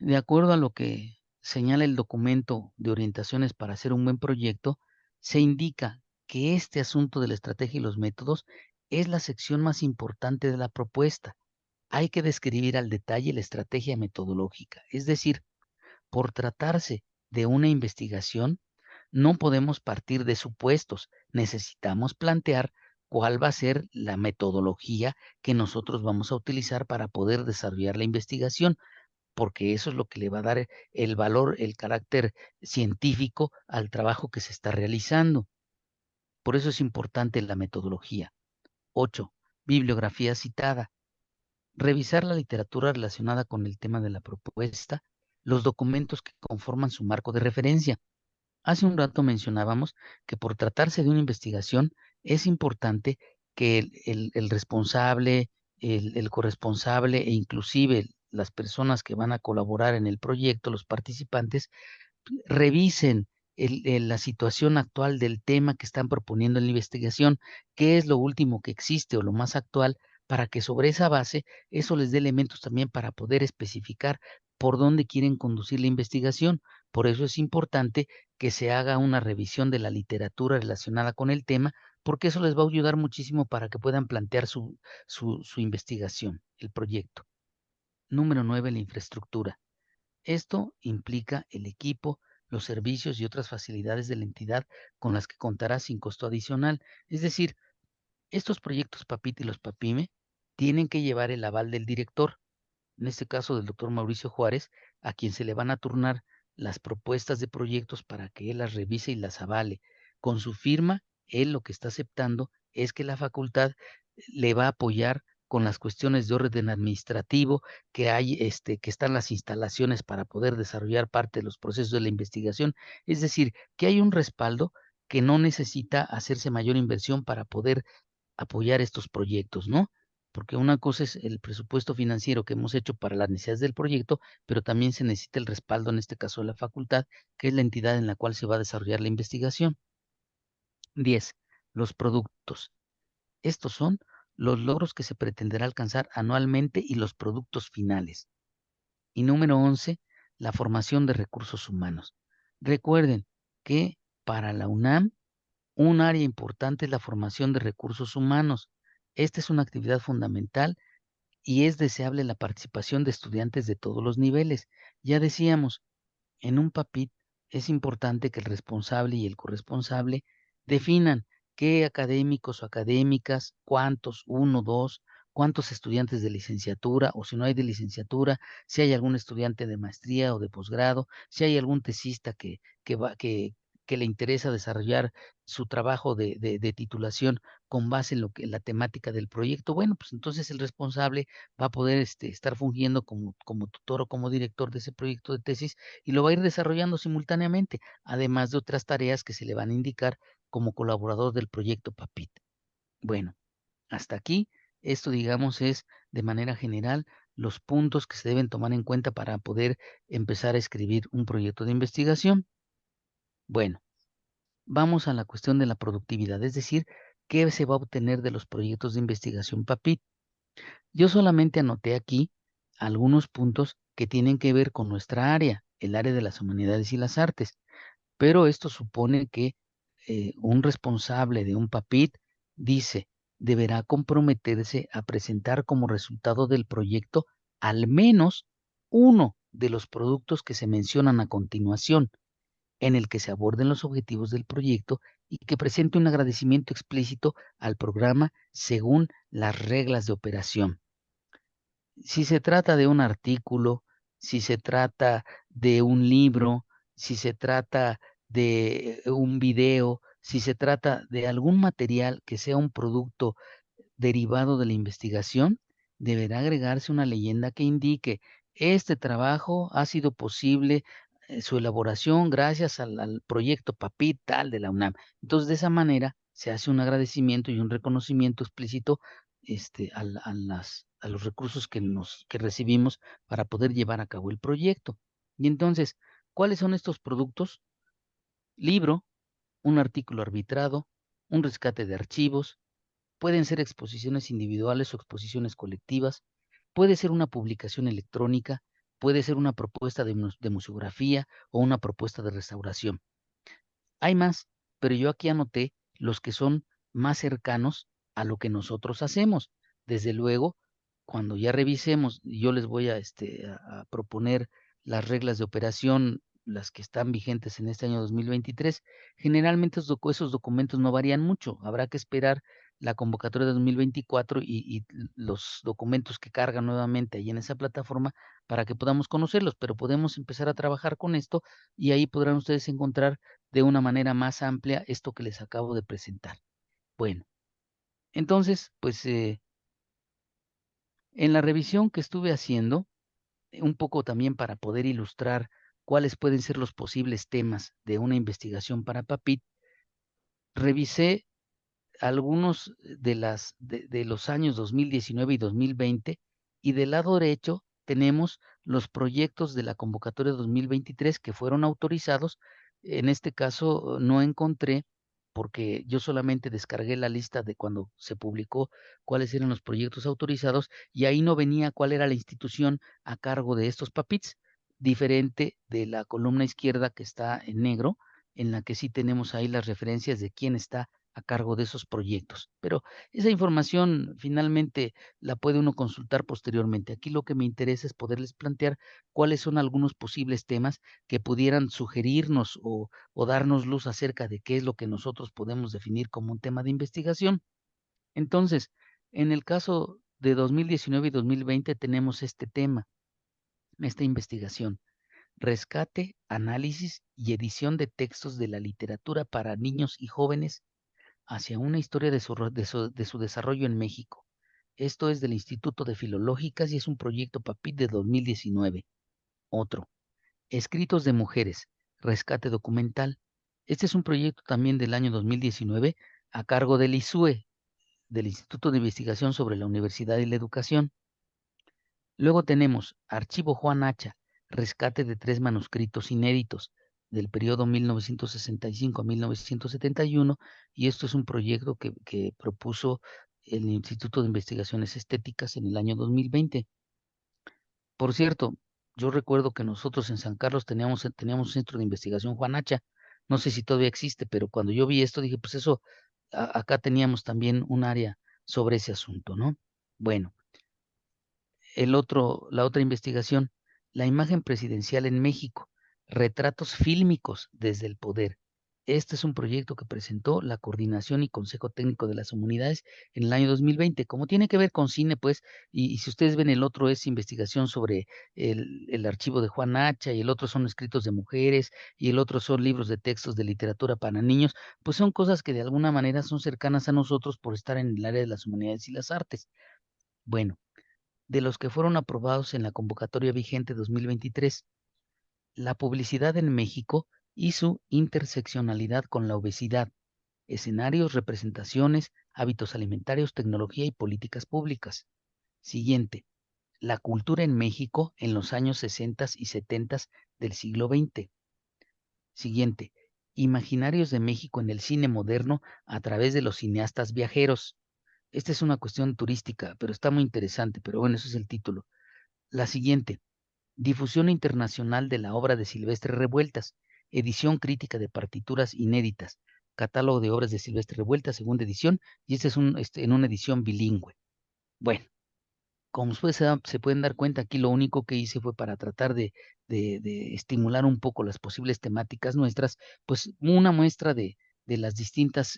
De acuerdo a lo que señala el documento de orientaciones para hacer un buen proyecto, se indica que este asunto de la estrategia y los métodos es la sección más importante de la propuesta. Hay que describir al detalle la estrategia metodológica, es decir, por tratarse de una investigación, no podemos partir de supuestos, necesitamos plantear cuál va a ser la metodología que nosotros vamos a utilizar para poder desarrollar la investigación, porque eso es lo que le va a dar el valor, el carácter científico al trabajo que se está realizando. Por eso es importante la metodología. 8. Bibliografía citada. Revisar la literatura relacionada con el tema de la propuesta, los documentos que conforman su marco de referencia. Hace un rato mencionábamos que por tratarse de una investigación es importante que el responsable, el corresponsable e inclusive las personas que van a colaborar en el proyecto, los participantes, revisen la situación actual del tema que están proponiendo en la investigación, qué es lo último que existe o lo más actual, para que sobre esa base eso les dé elementos también para poder especificar por dónde quieren conducir la investigación. Por eso es importante que se haga una revisión de la literatura relacionada con el tema, porque eso les va a ayudar muchísimo para que puedan plantear su investigación, el proyecto. Número 9, la infraestructura. Esto implica el equipo, los servicios y otras facilidades de la entidad con las que contará sin costo adicional. Es decir, estos proyectos PAPIT y los PAPIME tienen que llevar el aval del director, en este caso del doctor Mauricio Juárez, a quien se le van a turnar las propuestas de proyectos para que él las revise y las avale. Con su firma, él lo que está aceptando es que la facultad le va a apoyar con las cuestiones de orden administrativo, que hay, que están las instalaciones para poder desarrollar parte de los procesos de la investigación. Es decir, que hay un respaldo que no necesita hacerse mayor inversión para poder apoyar estos proyectos, ¿no? Porque una cosa es el presupuesto financiero que hemos hecho para las necesidades del proyecto, pero también se necesita el respaldo, en este caso de la facultad, que es la entidad en la cual se va a desarrollar la investigación. 10. Los productos. Estos son los logros que se pretenderá alcanzar anualmente y los productos finales. Y número 11, la formación de recursos humanos. Recuerden que para la UNAM, un área importante es la formación de recursos humanos. Esta es una actividad fundamental y es deseable la participación de estudiantes de todos los niveles. Ya decíamos, en un PAPIT es importante que el responsable y el corresponsable definan qué académicos o académicas, cuántos, uno, dos, cuántos estudiantes de licenciatura, o si no hay de licenciatura, si hay algún estudiante de maestría o de posgrado, si hay algún tesista que le interesa desarrollar su trabajo de titulación con base en la temática del proyecto. Bueno, pues entonces el responsable va a poder estar fungiendo como tutor o como director de ese proyecto de tesis y lo va a ir desarrollando simultáneamente, además de otras tareas que se le van a indicar como colaborador del proyecto PAPIT. Bueno, hasta aquí, esto digamos es de manera general los puntos que se deben tomar en cuenta para poder empezar a escribir un proyecto de investigación. Bueno, vamos a la cuestión de la productividad, es decir, qué se va a obtener de los proyectos de investigación PAPIT. Yo solamente anoté aquí algunos puntos que tienen que ver con nuestra área, el área de las humanidades y las artes, pero esto supone que un responsable de un PAPIT dice, deberá comprometerse a presentar como resultado del proyecto al menos uno de los productos que se mencionan a continuación, en el que se aborden los objetivos del proyecto y que presente un agradecimiento explícito al programa según las reglas de operación. Si se trata de un artículo, si se trata de un libro, si se trata de un video, si se trata de algún material que sea un producto derivado de la investigación, deberá agregarse una leyenda que indique este trabajo ha sido posible su elaboración gracias al proyecto PAPIT tal de la UNAM. Entonces, de esa manera, se hace un agradecimiento y un reconocimiento explícito a los recursos que recibimos para poder llevar a cabo el proyecto. Y entonces, ¿cuáles son estos productos? Libro, un artículo arbitrado, un rescate de archivos, pueden ser exposiciones individuales o exposiciones colectivas, puede ser una publicación electrónica, puede ser una propuesta de museografía o una propuesta de restauración. Hay más, pero yo aquí anoté los que son más cercanos a lo que nosotros hacemos. Desde luego, cuando ya revisemos, yo les voy a proponer las reglas de operación, las que están vigentes en este año 2023. Generalmente esos documentos no varían mucho. Habrá que esperar la convocatoria de 2024 y los documentos que cargan nuevamente ahí en esa plataforma para que podamos conocerlos, pero podemos empezar a trabajar con esto y ahí podrán ustedes encontrar de una manera más amplia esto que les acabo de presentar. Bueno, entonces, pues en la revisión que estuve haciendo, un poco también para poder ilustrar cuáles pueden ser los posibles temas de una investigación para PAPIT, revisé algunos de los años 2019 y 2020 y del lado derecho tenemos los proyectos de la convocatoria 2023 que fueron autorizados. En este caso no encontré, porque yo solamente descargué la lista de cuando se publicó cuáles eran los proyectos autorizados y ahí no venía cuál era la institución a cargo de estos PAPITs, diferente de la columna izquierda que está en negro, en la que sí tenemos ahí las referencias de quién está a cargo de esos proyectos. Pero esa información finalmente la puede uno consultar posteriormente. Aquí lo que me interesa es poderles plantear cuáles son algunos posibles temas que pudieran sugerirnos o darnos luz acerca de qué es lo que nosotros podemos definir como un tema de investigación. Entonces, en el caso de 2019 y 2020 tenemos este tema, esta investigación: rescate, análisis y edición de textos de la literatura para niños y jóvenes hacia una historia de su desarrollo en México. Esto es del Instituto de Filológicas y es un proyecto PAPIT de 2019. Otro, escritos de mujeres, rescate documental. Este es un proyecto también del año 2019 a cargo del ISUE, del Instituto de Investigación sobre la Universidad y la Educación. Luego tenemos Archivo Juan Hacha, rescate de 3 manuscritos inéditos del periodo 1965 a 1971, y esto es un proyecto que propuso el Instituto de Investigaciones Estéticas en el año 2020. Por cierto, yo recuerdo que nosotros en San Carlos teníamos un centro de investigación Juan Hacha, no sé si todavía existe, pero cuando yo vi esto dije, pues eso, acá teníamos también un área sobre ese asunto, ¿no? Bueno, la otra investigación, la imagen presidencial en México, retratos fílmicos desde el poder. Este es un proyecto que presentó la Coordinación y Consejo Técnico de las Humanidades en el año 2020. Como tiene que ver con cine, pues, y si ustedes ven, el otro es investigación sobre el archivo de Juan Hacha, y el otro son escritos de mujeres, y el otro son libros de textos de literatura para niños, pues son cosas que de alguna manera son cercanas a nosotros por estar en el área de las humanidades y las artes. Bueno, de los que fueron aprobados en la convocatoria vigente 2023, la publicidad en México y su interseccionalidad con la obesidad, escenarios, representaciones, hábitos alimentarios, tecnología y políticas públicas. Siguiente, la cultura en México en los años 60 y 70 del siglo XX. Siguiente, imaginarios de México en el cine moderno a través de los cineastas viajeros. Esta es una cuestión turística, pero está muy interesante, pero bueno, eso es el título. La siguiente, difusión internacional de la obra de Silvestre Revueltas, edición crítica de partituras inéditas, catálogo de obras de Silvestre Revueltas, segunda edición, y este es en una edición bilingüe. Bueno, como ustedes se pueden dar cuenta, aquí lo único que hice fue para tratar de estimular un poco las posibles temáticas nuestras, pues una muestra de las distintas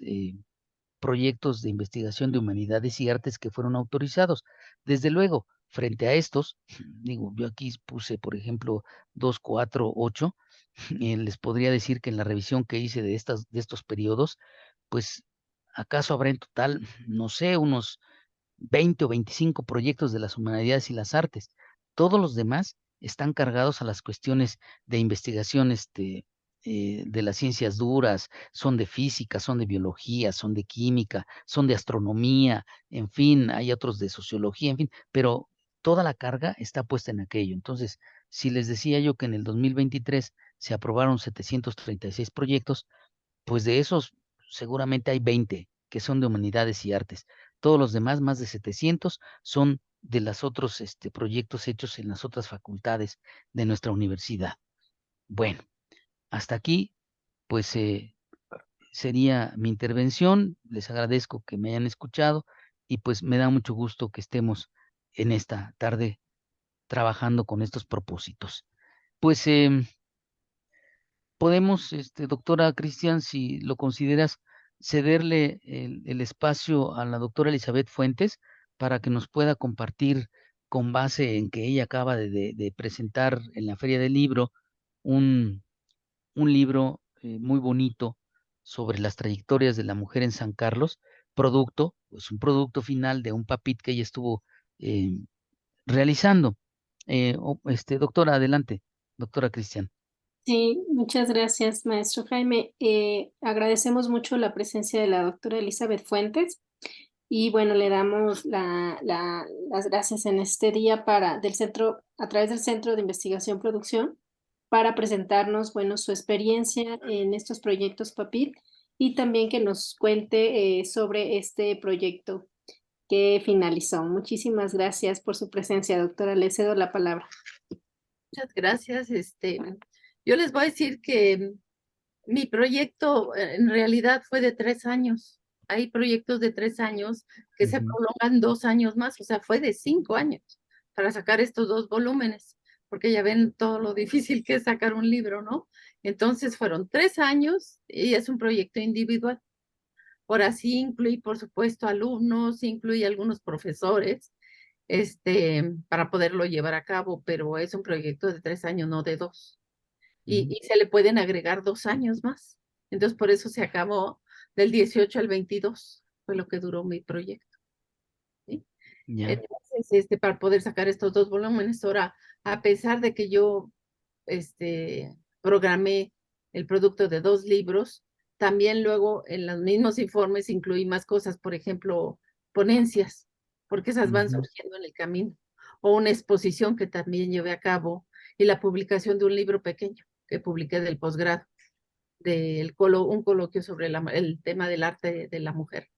proyectos de investigación de humanidades y artes que fueron autorizados. Desde luego, frente a estos, digo, yo aquí puse, por ejemplo, 2, 4, 8, les podría decir que en la revisión que hice de estos periodos, pues acaso habrá en total, no sé, unos 20 o 25 proyectos de las humanidades y las artes. Todos los demás están cargados a las cuestiones de investigación de las ciencias duras, son de física, son de biología, son de química, son de astronomía, en fin, hay otros de sociología, en fin, pero toda la carga está puesta en aquello. Entonces, si les decía yo que en el 2023 se aprobaron 736 proyectos, pues de esos seguramente hay 20 que son de humanidades y artes. Todos los demás, más de 700, son de los otros proyectos hechos en las otras facultades de nuestra universidad. Bueno, hasta aquí, pues sería mi intervención. Les agradezco que me hayan escuchado y pues me da mucho gusto que estemos en esta tarde trabajando con estos propósitos. Pues podemos, doctora Cristian, si lo consideras, cederle el espacio a la doctora Elizabeth Fuentes para que nos pueda compartir con base en que ella acaba de presentar en la Feria del Libro un, un libro muy bonito sobre las trayectorias de la mujer en San Carlos, pues un producto final de un papit que ella estuvo eh, realizando. Doctora, adelante, doctora Cristian. Sí, muchas gracias, maestro Jaime. Agradecemos mucho la presencia de la doctora Elizabeth Fuentes y bueno, le damos las gracias en este día del centro, a través del Centro de Investigación Producción, para presentarnos, bueno, su experiencia en estos proyectos PAPIT y también que nos cuente sobre este proyecto que finalizó. Muchísimas gracias por su presencia, doctora. Le cedo la palabra. Muchas gracias. Yo les voy a decir que mi proyecto en realidad fue de 3 años. Hay proyectos de 3 años que se prolongan 2 años más, o sea, fue de 5 años para sacar estos 2 volúmenes, porque ya ven todo lo difícil que es sacar un libro, ¿no? Entonces fueron 3 años y es un proyecto individual. Por así incluí, por supuesto, alumnos, incluí algunos profesores, para poderlo llevar a cabo, pero es un proyecto de 3 años, no de 2. Y se le pueden agregar 2 años más. Entonces, por eso se acabó del 18 al 22, fue lo que duró mi proyecto. ¿Sí? Ya. Entonces, para poder sacar estos 2 volúmenes, ahora, a pesar de que yo, programé el producto de 2 libros, también luego en los mismos informes incluí más cosas, por ejemplo, ponencias, porque esas van surgiendo en el camino, o una exposición que también llevé a cabo, y la publicación de un libro pequeño que publiqué del posgrado, un coloquio sobre el tema del arte de la mujer.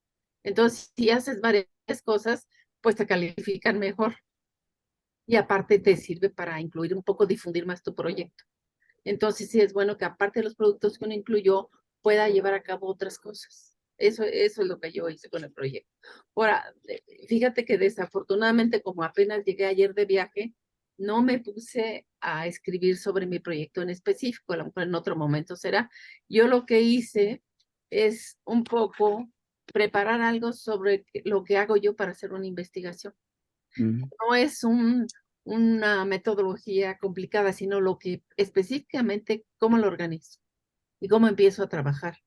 Entonces, si haces varias cosas, pues te califican mejor. Y aparte te sirve para incluir un poco, difundir más tu proyecto. Entonces, sí es bueno que aparte de los productos que uno incluyó, pueda llevar a cabo otras cosas. Eso es lo que yo hice con el proyecto. Ahora, fíjate que desafortunadamente, como apenas llegué ayer de viaje, no me puse a escribir sobre mi proyecto en específico, a lo mejor en otro momento será. Yo lo que hice es un poco preparar algo sobre lo que hago yo para hacer una investigación. No es una metodología complicada, sino lo que específicamente cómo lo organizo y cómo empiezo a trabajar,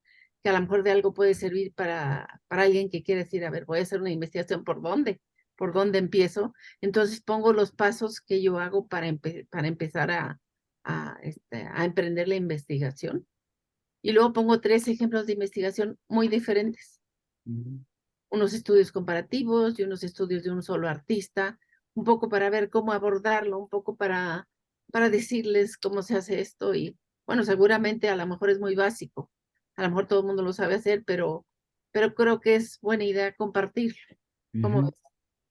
que a lo mejor de algo puede servir para alguien que quiere decir, a ver, voy a hacer una investigación, ¿por dónde empiezo? Entonces pongo los pasos que yo hago para empezar a emprender la investigación. Y luego pongo 3 ejemplos de investigación muy diferentes. Unos estudios comparativos y unos estudios de un solo artista, un poco para ver cómo abordarlo, un poco para decirles cómo se hace esto. Y bueno, seguramente a lo mejor es muy básico, a lo mejor todo el mundo lo sabe hacer, pero creo que es buena idea compartirlo. Como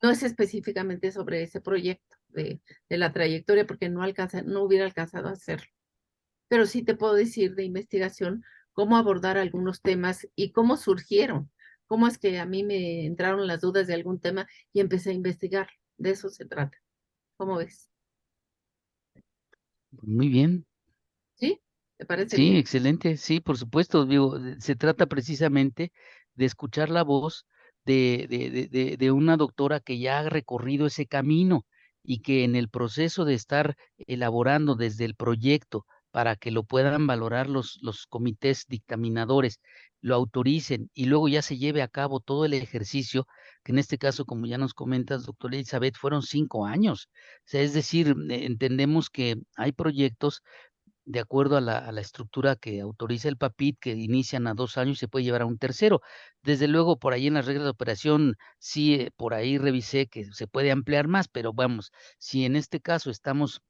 no es específicamente sobre ese proyecto de la trayectoria, porque no hubiera alcanzado a hacerlo, pero sí te puedo decir de investigación cómo abordar algunos temas y cómo surgieron, cómo es que a mí me entraron las dudas de algún tema y empecé a investigar. De eso se trata. ¿Cómo ves? Muy bien. ¿Sí? ¿Te parece Sí, bien? excelente. Sí, por supuesto. Digo, se trata precisamente de escuchar la voz de una doctora que ya ha recorrido ese camino y que en el proceso de estar elaborando desde el proyecto para que lo puedan valorar los comités dictaminadores, lo autoricen y luego ya se lleve a cabo todo el ejercicio, que en este caso, como ya nos comentas, doctora Elizabeth, fueron 5 años. O sea, es decir, entendemos que hay proyectos de acuerdo a la estructura que autoriza el PAPIT, que inician a 2 años y se puede llevar a un tercero. Desde luego, por ahí en las reglas de operación, sí, por ahí revisé que se puede ampliar más, pero vamos, si en este caso estamos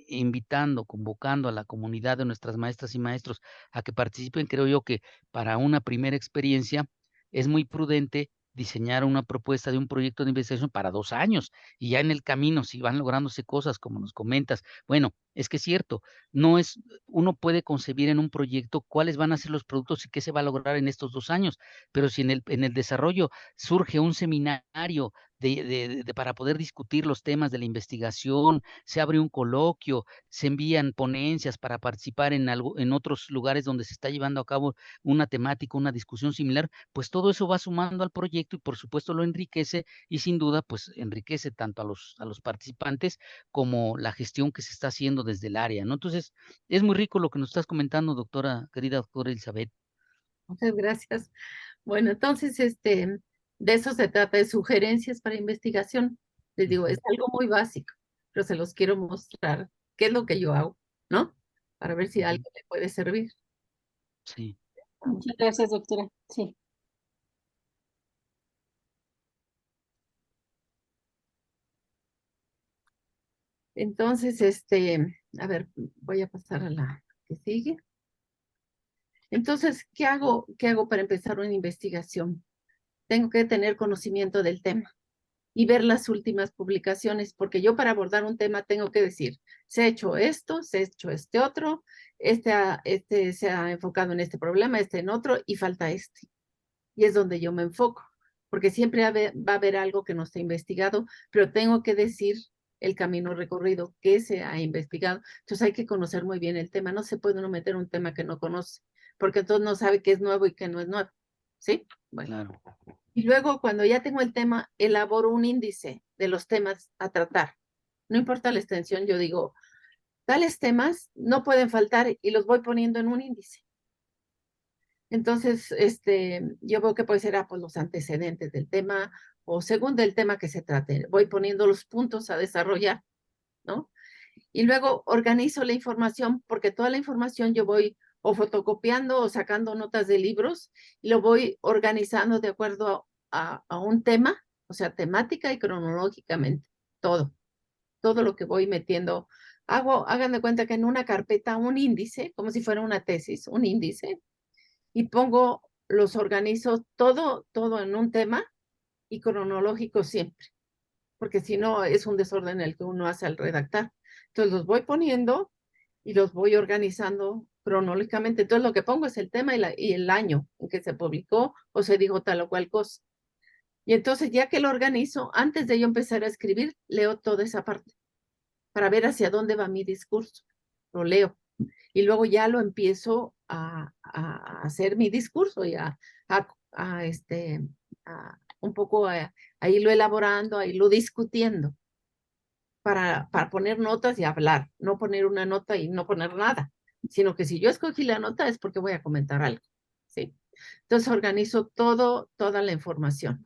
invitando, convocando a la comunidad de nuestras maestras y maestros a que participen, creo yo que para una primera experiencia es muy prudente diseñar una propuesta de un proyecto de investigación para 2 años, y ya en el camino, si van lográndose cosas como nos comentas, bueno, es que es cierto, no es uno puede concebir en un proyecto cuáles van a ser los productos y qué se va a lograr en estos 2 años, pero si en el desarrollo surge un seminario para poder discutir los temas de la investigación, se abre un coloquio, se envían ponencias para participar en otros lugares donde se está llevando a cabo una temática, una discusión similar, pues todo eso va sumando al proyecto y por supuesto lo enriquece y sin duda pues enriquece tanto a los participantes como la gestión que se está haciendo desde el área, ¿no? Entonces, es muy rico lo que nos estás comentando, doctora, querida doctora Elizabeth. Muchas gracias. Bueno, entonces, de eso se trata, de sugerencias para investigación. Les digo, es algo muy básico, pero se los quiero mostrar qué es lo que yo hago, ¿no? Para ver si a alguien le puede servir. Sí. Muchas gracias, doctora. Sí. Entonces, a ver, voy a pasar a la que sigue. Entonces, ¿qué hago? ¿Qué hago para empezar una investigación? Tengo que tener conocimiento del tema y ver las últimas publicaciones, porque yo para abordar un tema tengo que decir, se ha hecho esto, se ha hecho este otro, este se ha enfocado en este problema, este en otro, y falta este. Y es donde yo me enfoco, porque siempre va a haber algo que no está investigado, pero tengo que decir el camino recorrido que se ha investigado. Entonces hay que conocer muy bien el tema, no se puede uno meter un tema que no conoce, porque entonces no sabe qué es nuevo y qué no es nuevo, ¿sí? Bueno. Claro. Y luego, cuando ya tengo el tema, elaboro un índice de los temas a tratar. No importa la extensión, yo digo, tales temas no pueden faltar y los voy poniendo en un índice. Entonces, yo veo que puede ser pues, los antecedentes del tema o según del tema que se trate. Voy poniendo los puntos a desarrollar, ¿no? Y luego organizo la información porque toda la información yo voy o fotocopiando o sacando notas de libros y lo voy organizando de acuerdo a un tema, o sea, temática y cronológicamente, todo lo que voy metiendo. Hagan de cuenta que en una carpeta un índice, como si fuera una tesis, un índice, y los organizo todo en un tema y cronológico siempre, porque si no es un desorden el que uno hace al redactar. Entonces los voy poniendo y los voy organizando cronológicamente. Entonces lo que pongo es el tema y el año en que se publicó o se dijo tal o cual cosa. Y entonces ya que lo organizo, antes de yo empezar a escribir, leo toda esa parte para ver hacia dónde va mi discurso. Lo leo. Y luego ya lo empiezo a hacer mi discurso y a un poco a irlo elaborando, a irlo discutiendo para poner notas y hablar, no poner una nota y no poner nada, sino que si yo escogí la nota es porque voy a comentar algo, ¿sí? Entonces organizo toda la información.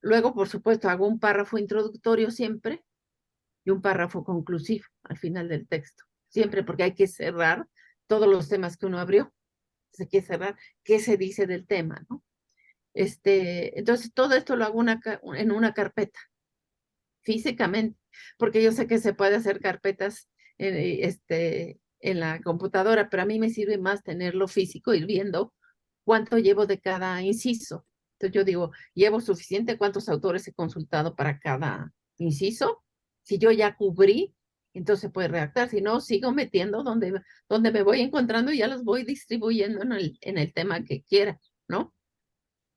Luego, por supuesto, hago un párrafo introductorio siempre y un párrafo conclusivo al final del texto, siempre porque hay que cerrar todos los temas que uno abrió. Se quiere cerrar qué se dice del tema, ¿no? Entonces, todo esto lo hago en una carpeta, físicamente, porque yo sé que se puede hacer carpetas en la computadora, pero a mí me sirve más tenerlo físico, ir viendo cuánto llevo de cada inciso. Entonces yo digo, ¿llevo suficiente? ¿Cuántos autores he consultado para cada inciso? Si yo ya cubrí, entonces se puede redactar. Si no, sigo metiendo donde me voy encontrando y ya los voy distribuyendo en el tema que quiera, ¿no?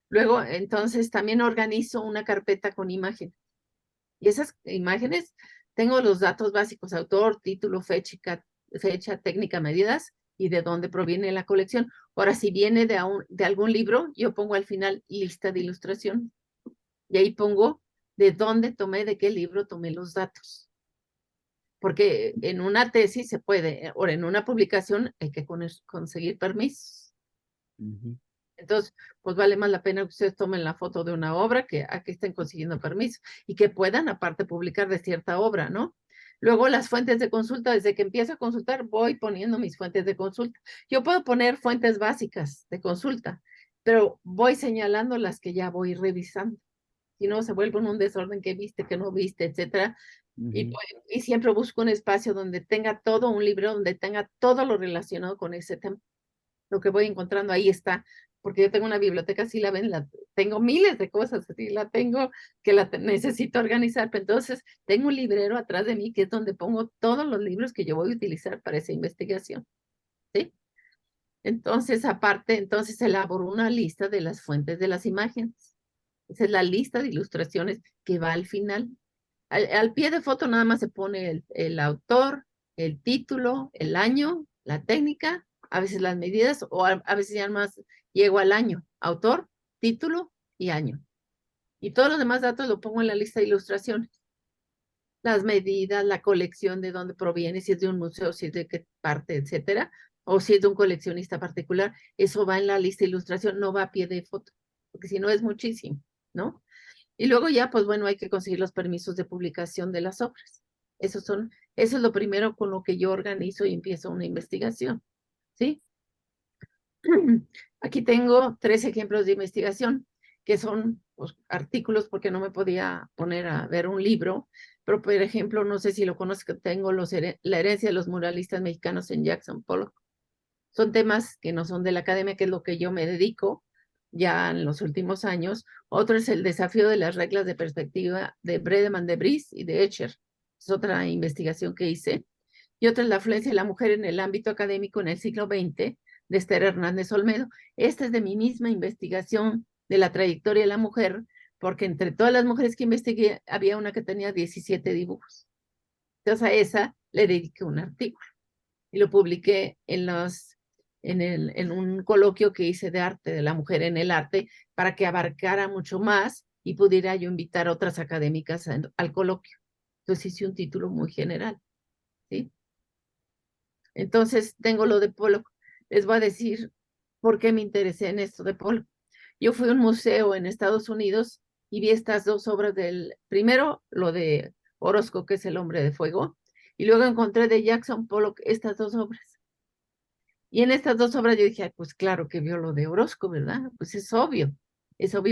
Luego, entonces, también organizo una carpeta con imágenes. Y esas imágenes, tengo los datos básicos, autor, título, fecha, técnica, medidas y de dónde proviene la colección. Ahora, si viene de algún libro, yo pongo al final lista de ilustración. Y ahí pongo de dónde tomé, de qué libro tomé los datos. Porque en una tesis se puede, o en una publicación hay que conseguir permisos. Entonces, pues vale más la pena que ustedes tomen la foto de una obra que a que estén consiguiendo permiso y que puedan aparte publicar de cierta obra, ¿no? Luego las fuentes de consulta, desde que empiezo a consultar, voy poniendo mis fuentes de consulta. Yo puedo poner fuentes básicas de consulta, pero voy señalando las que ya voy revisando. Si no, se vuelve un desorden que viste, que no viste, etcétera. Y siempre busco un espacio donde tenga todo, un libro donde tenga todo lo relacionado con ese tema. Lo que voy encontrando ahí está, porque yo tengo una biblioteca, así la ven, tengo miles de cosas, así la tengo, que necesito organizar, pero entonces tengo un librero atrás de mí que es donde pongo todos los libros que yo voy a utilizar para esa investigación, ¿sí? Entonces, aparte, entonces elaboro una lista de las fuentes de las imágenes. Esa es la lista de ilustraciones que va al final. Al pie de foto nada más se pone el autor, el título, el año, la técnica, a veces las medidas, o a veces ya más llego al año, autor, título y año. Y todos los demás datos lo pongo en la lista de ilustraciones. Las medidas, la colección, de dónde proviene, si es de un museo, si es de qué parte, etcétera, o si es de un coleccionista particular, eso va en la lista de ilustración, no va a pie de foto, porque si no es muchísimo, ¿no? Y luego ya, pues bueno, hay que conseguir los permisos de publicación de las obras. Eso es lo primero con lo que yo organizo y empiezo una investigación, ¿sí? Aquí tengo 3 ejemplos de investigación, que son pues, artículos, porque no me podía poner a ver un libro, pero por ejemplo, no sé si lo conozco, tengo la herencia de los muralistas mexicanos en Jackson Pollock. Son temas que no son de la academia, que es lo que yo me dedico ya en los últimos años. Otro es el desafío de las reglas de perspectiva de Bredeman de Vries y de Escher. Es otra investigación que hice. Y otra es la afluencia de la mujer en el ámbito académico en el siglo XX, de Esther Hernández Olmedo. Esta es de mi misma investigación de la trayectoria de la mujer, porque entre todas las mujeres que investigué, había una que tenía 17 dibujos. Entonces a esa le dediqué un artículo y lo publiqué en un coloquio que hice de arte, de la mujer en el arte, para que abarcara mucho más y pudiera yo invitar a otras académicas al coloquio. Entonces hice un título muy general, ¿sí? Entonces tengo lo de Pollock. Les voy a decir por qué me interesé en esto de Pollock. Yo fui a un museo en Estados Unidos y vi estas 2 obras primero lo de Orozco, que es El hombre de fuego, y luego encontré de Jackson Pollock estas 2 obras. Y en estas 2 obras yo dije, ay, pues claro que vio lo de Orozco, ¿verdad? Pues es obvio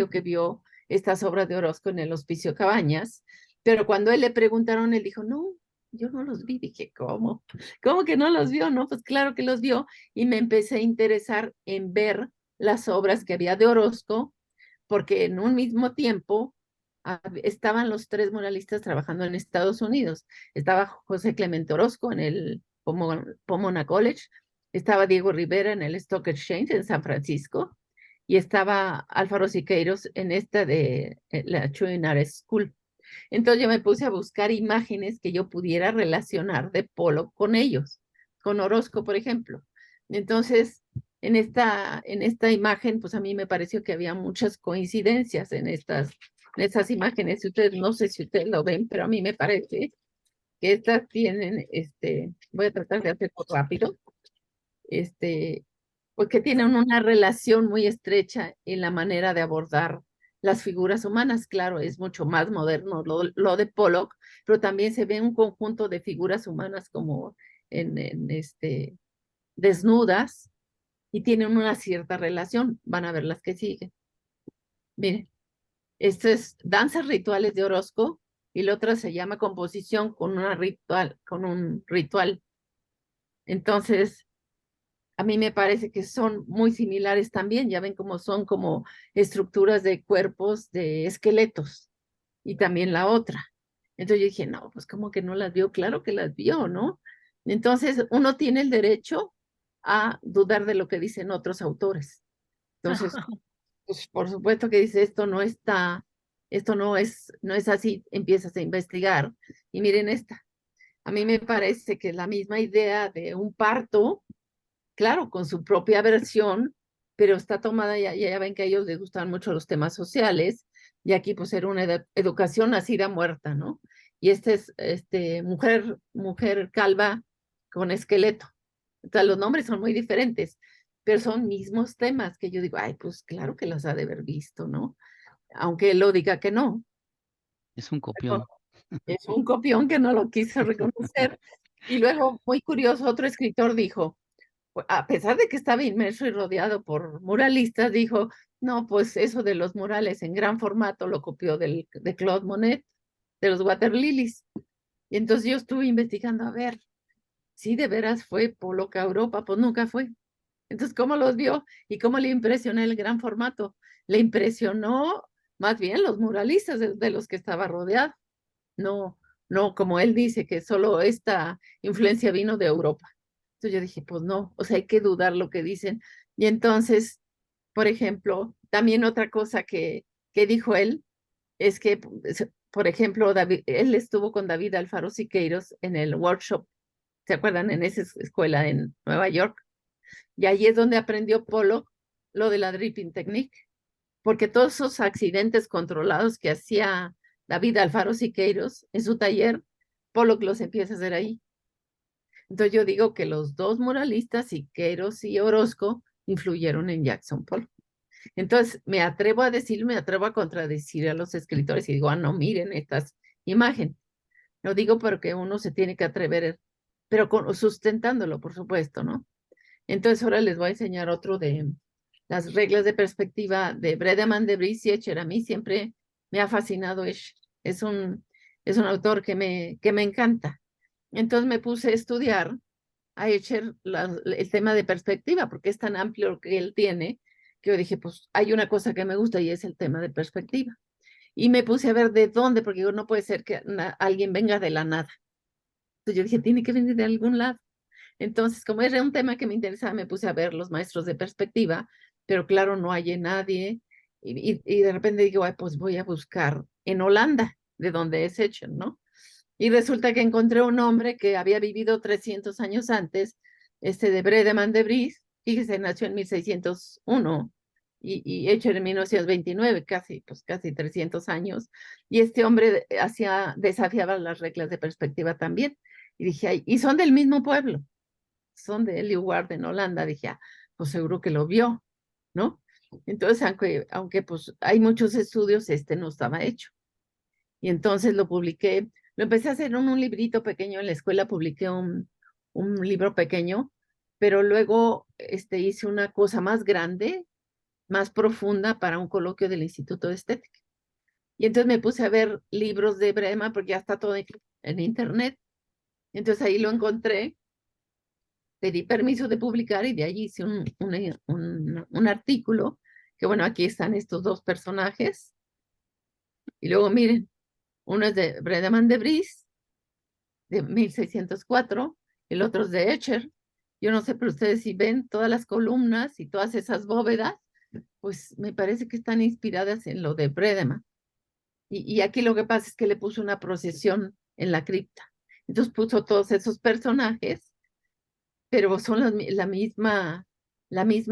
que vio estas obras de Orozco en el Hospicio Cabañas, pero cuando él le preguntaron, él dijo, no, yo no los vi. Dije, ¿cómo? ¿Cómo que no los vio? No, pues claro que los vio, y me empecé a interesar en ver las obras que había de Orozco, porque en un mismo tiempo estaban los 3 muralistas trabajando en Estados Unidos. Estaba José Clemente Orozco en el Pomona College, estaba Diego Rivera en el Stock Exchange en San Francisco, y estaba Álvaro Siqueiros en esta de la Chouinard School. Entonces yo me puse a buscar imágenes que yo pudiera relacionar de Pollock con ellos, con Orozco, por ejemplo. Entonces, en esta imagen, pues a mí me pareció que había muchas coincidencias en estas imágenes. No sé si ustedes lo ven, pero a mí me parece que estas tienen, voy a tratar de hacerlo rápido, porque tienen una relación muy estrecha en la manera de abordar las figuras humanas. Claro, es mucho más moderno lo de Pollock, pero también se ve un conjunto de figuras humanas como desnudas, y tienen una cierta relación. Van a ver las que siguen. Miren, esto es Danzas Rituales de Orozco, y la otra se llama Composición con un ritual. Entonces, a mí me parece que son muy similares también. Ya ven cómo son como estructuras de cuerpos, de esqueletos, y también la otra. Entonces yo dije, no, pues como que no las vio, claro que las vio, ¿no? Entonces uno tiene el derecho a dudar de lo que dicen otros autores. Entonces, pues por supuesto que dice, esto no es así, empiezas a investigar. Y miren esta, a mí me parece que es la misma idea de un parto, claro, con su propia versión, pero está tomada, ya ven que a ellos les gustan mucho los temas sociales, y aquí pues era una educación nacida muerta, ¿no? Y es mujer calva con esqueleto. Entonces los nombres son muy diferentes, pero son mismos temas que yo digo, ay, pues claro que las ha de haber visto, ¿no? Aunque él lo diga que no. Es un copión. Es un copión que no lo quiso reconocer. Y luego, muy curioso, otro escritor dijo, a pesar de que estaba inmerso y rodeado por muralistas, dijo, no, pues eso de los murales en gran formato lo copió de Claude Monet, de los Water Lilies. Y entonces yo estuve investigando, a ver, si de veras fue Pollock a Europa, pues nunca fue. Entonces, ¿cómo los vio y cómo le impresionó el gran formato? Le impresionó más bien los muralistas de los que estaba rodeado. No, no, como él dice, que solo esta influencia vino de Europa. Entonces yo dije, pues no, o sea, hay que dudar lo que dicen. Y entonces, por ejemplo, también otra cosa que dijo él es que, por ejemplo, David, él estuvo con David Alfaro Siqueiros en el workshop, ¿se acuerdan? En esa escuela en Nueva York. Y ahí es donde aprendió Pollock lo de la dripping technique, porque todos esos accidentes controlados que hacía David Alfaro Siqueiros en su taller, Pollock los empieza a hacer ahí. Entonces yo digo que los dos muralistas, Siqueiros y Orozco, influyeron en Jackson Pollock. Entonces me atrevo a decir, me atrevo a contradecir a los escritores y digo, no, miren estas imágenes. Lo digo porque uno se tiene que atrever, pero sustentándolo, por supuesto, ¿no? Entonces ahora les voy a enseñar otro de las reglas de perspectiva de Bredeman, de Vries y Escher. A mí siempre me ha fascinado Escher. Es un autor que me encanta. Entonces me puse a estudiar a Escher el tema de perspectiva, porque es tan amplio lo que él tiene, que yo dije, pues hay una cosa que me gusta y es el tema de perspectiva. Y me puse a ver de dónde, porque digo, no puede ser que alguien venga de la nada. Entonces yo dije, tiene que venir de algún lado. Entonces, como era un tema que me interesaba, me puse a ver los maestros de perspectiva, pero claro, no hallé nadie. Y de repente digo, ay, pues voy a buscar en Holanda, de donde es hecho, ¿no? Y resulta que encontré un hombre que había vivido 300 años antes, de Bredeman de Vries, fíjese, nació en 1601 y hecho en 1929, pues casi 300 años. Y este hombre desafiaba las reglas de perspectiva también. Y dije, ay, y son del mismo pueblo, son de Leeuwarden, en Holanda. Dije, pues seguro que lo vio, ¿no? Entonces, aunque pues hay muchos estudios, no estaba hecho. Y entonces lo publiqué, lo empecé a hacer en un librito pequeño en la escuela, publiqué un libro pequeño, pero luego hice una cosa más grande, más profunda para un coloquio del Instituto de Estética. Y entonces me puse a ver libros de Bredeman, porque ya está todo en internet. Entonces ahí lo encontré, pedí permiso de publicar y de allí hice un artículo, que bueno, aquí están estos dos personajes. Y luego miren, uno es de Bredeman de Vries, de 1604, el otro es de Escher. Yo no sé, pero ustedes si ven todas las columnas y todas esas bóvedas, pues me parece que están inspiradas en lo de Bredeman. Y aquí lo que pasa es que le puso una procesión en la cripta. Entonces puso todos esos personajes, pero son la misma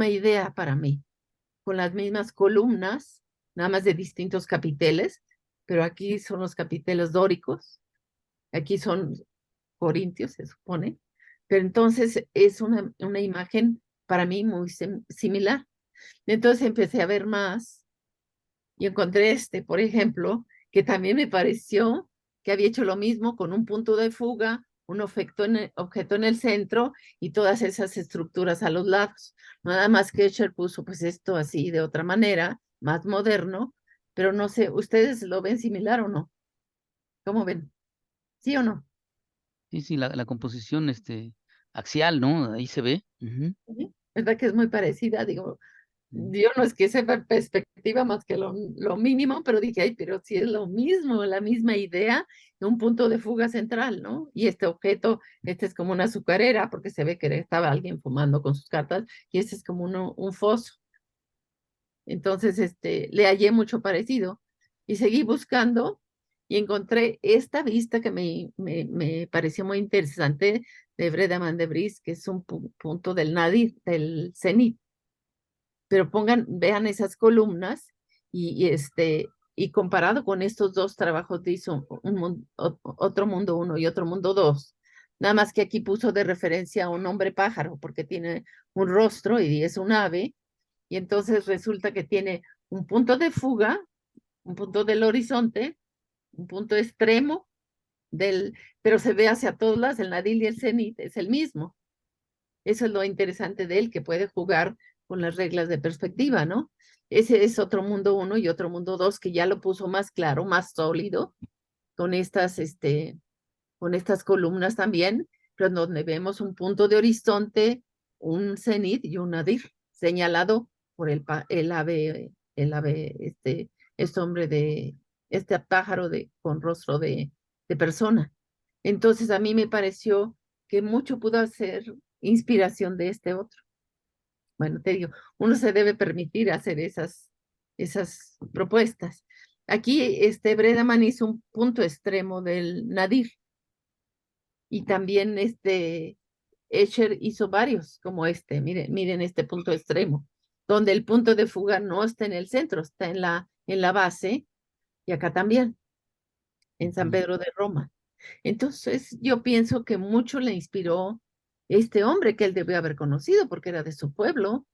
idea para mí, con las mismas columnas, nada más de distintos capiteles, pero aquí son los capiteles dóricos, aquí son corintios, se supone, pero entonces es una imagen para mí muy similar. Entonces empecé a ver más y encontré por ejemplo, que también me pareció que había hecho lo mismo con un punto de fuga, un objeto en el centro y todas esas estructuras a los lados. Nada más que Escher puso pues esto así de otra manera, más moderno, pero no sé, ¿ustedes lo ven similar o no? ¿Cómo ven? ¿Sí o no? Sí, la composición axial, ¿no? Ahí se ve. Ujú. ¿Verdad que es muy parecida? Digo, yo no es que sepa perspectiva más que lo mínimo, pero dije, ay, pero sí es lo mismo, la misma idea, un punto de fuga central, ¿no? Y este objeto, es como una azucarera, porque se ve que estaba alguien fumando con sus cartas, y este es como un foso. Entonces, le hallé mucho parecido, y seguí buscando, y encontré esta vista que me pareció muy interesante de Bredeman de Vries, que es un punto del nadir, del cenit. Pero vean esas columnas y comparado con estos dos trabajos hizo Otro Mundo 1 y Otro Mundo 2, nada más que aquí puso de referencia a un hombre pájaro porque tiene un rostro y es un ave, y entonces resulta que tiene un punto de fuga, un punto del horizonte, un punto extremo pero se ve hacia todos lados, el Nadir y el cenit es el mismo. Eso es lo interesante de él, que puede jugar con las reglas de perspectiva, ¿no? Ese es otro mundo 1 y otro mundo 2 que ya lo puso más claro, más sólido, con estas columnas también, pero donde vemos un punto de horizonte, un cenit y un nadir, señalado por el ave, este pájaro con rostro de persona. Entonces a mí me pareció que mucho pudo ser inspiración de este otro. Bueno, te digo, uno se debe permitir hacer esas propuestas. Aquí Bredaman hizo un punto extremo del nadir, y también Escher hizo varios como miren este punto extremo, donde el punto de fuga no está en el centro, está en la base, y acá también, en San Pedro de Roma. Entonces yo pienso que mucho le inspiró este hombre que él debió haber conocido porque era de su pueblo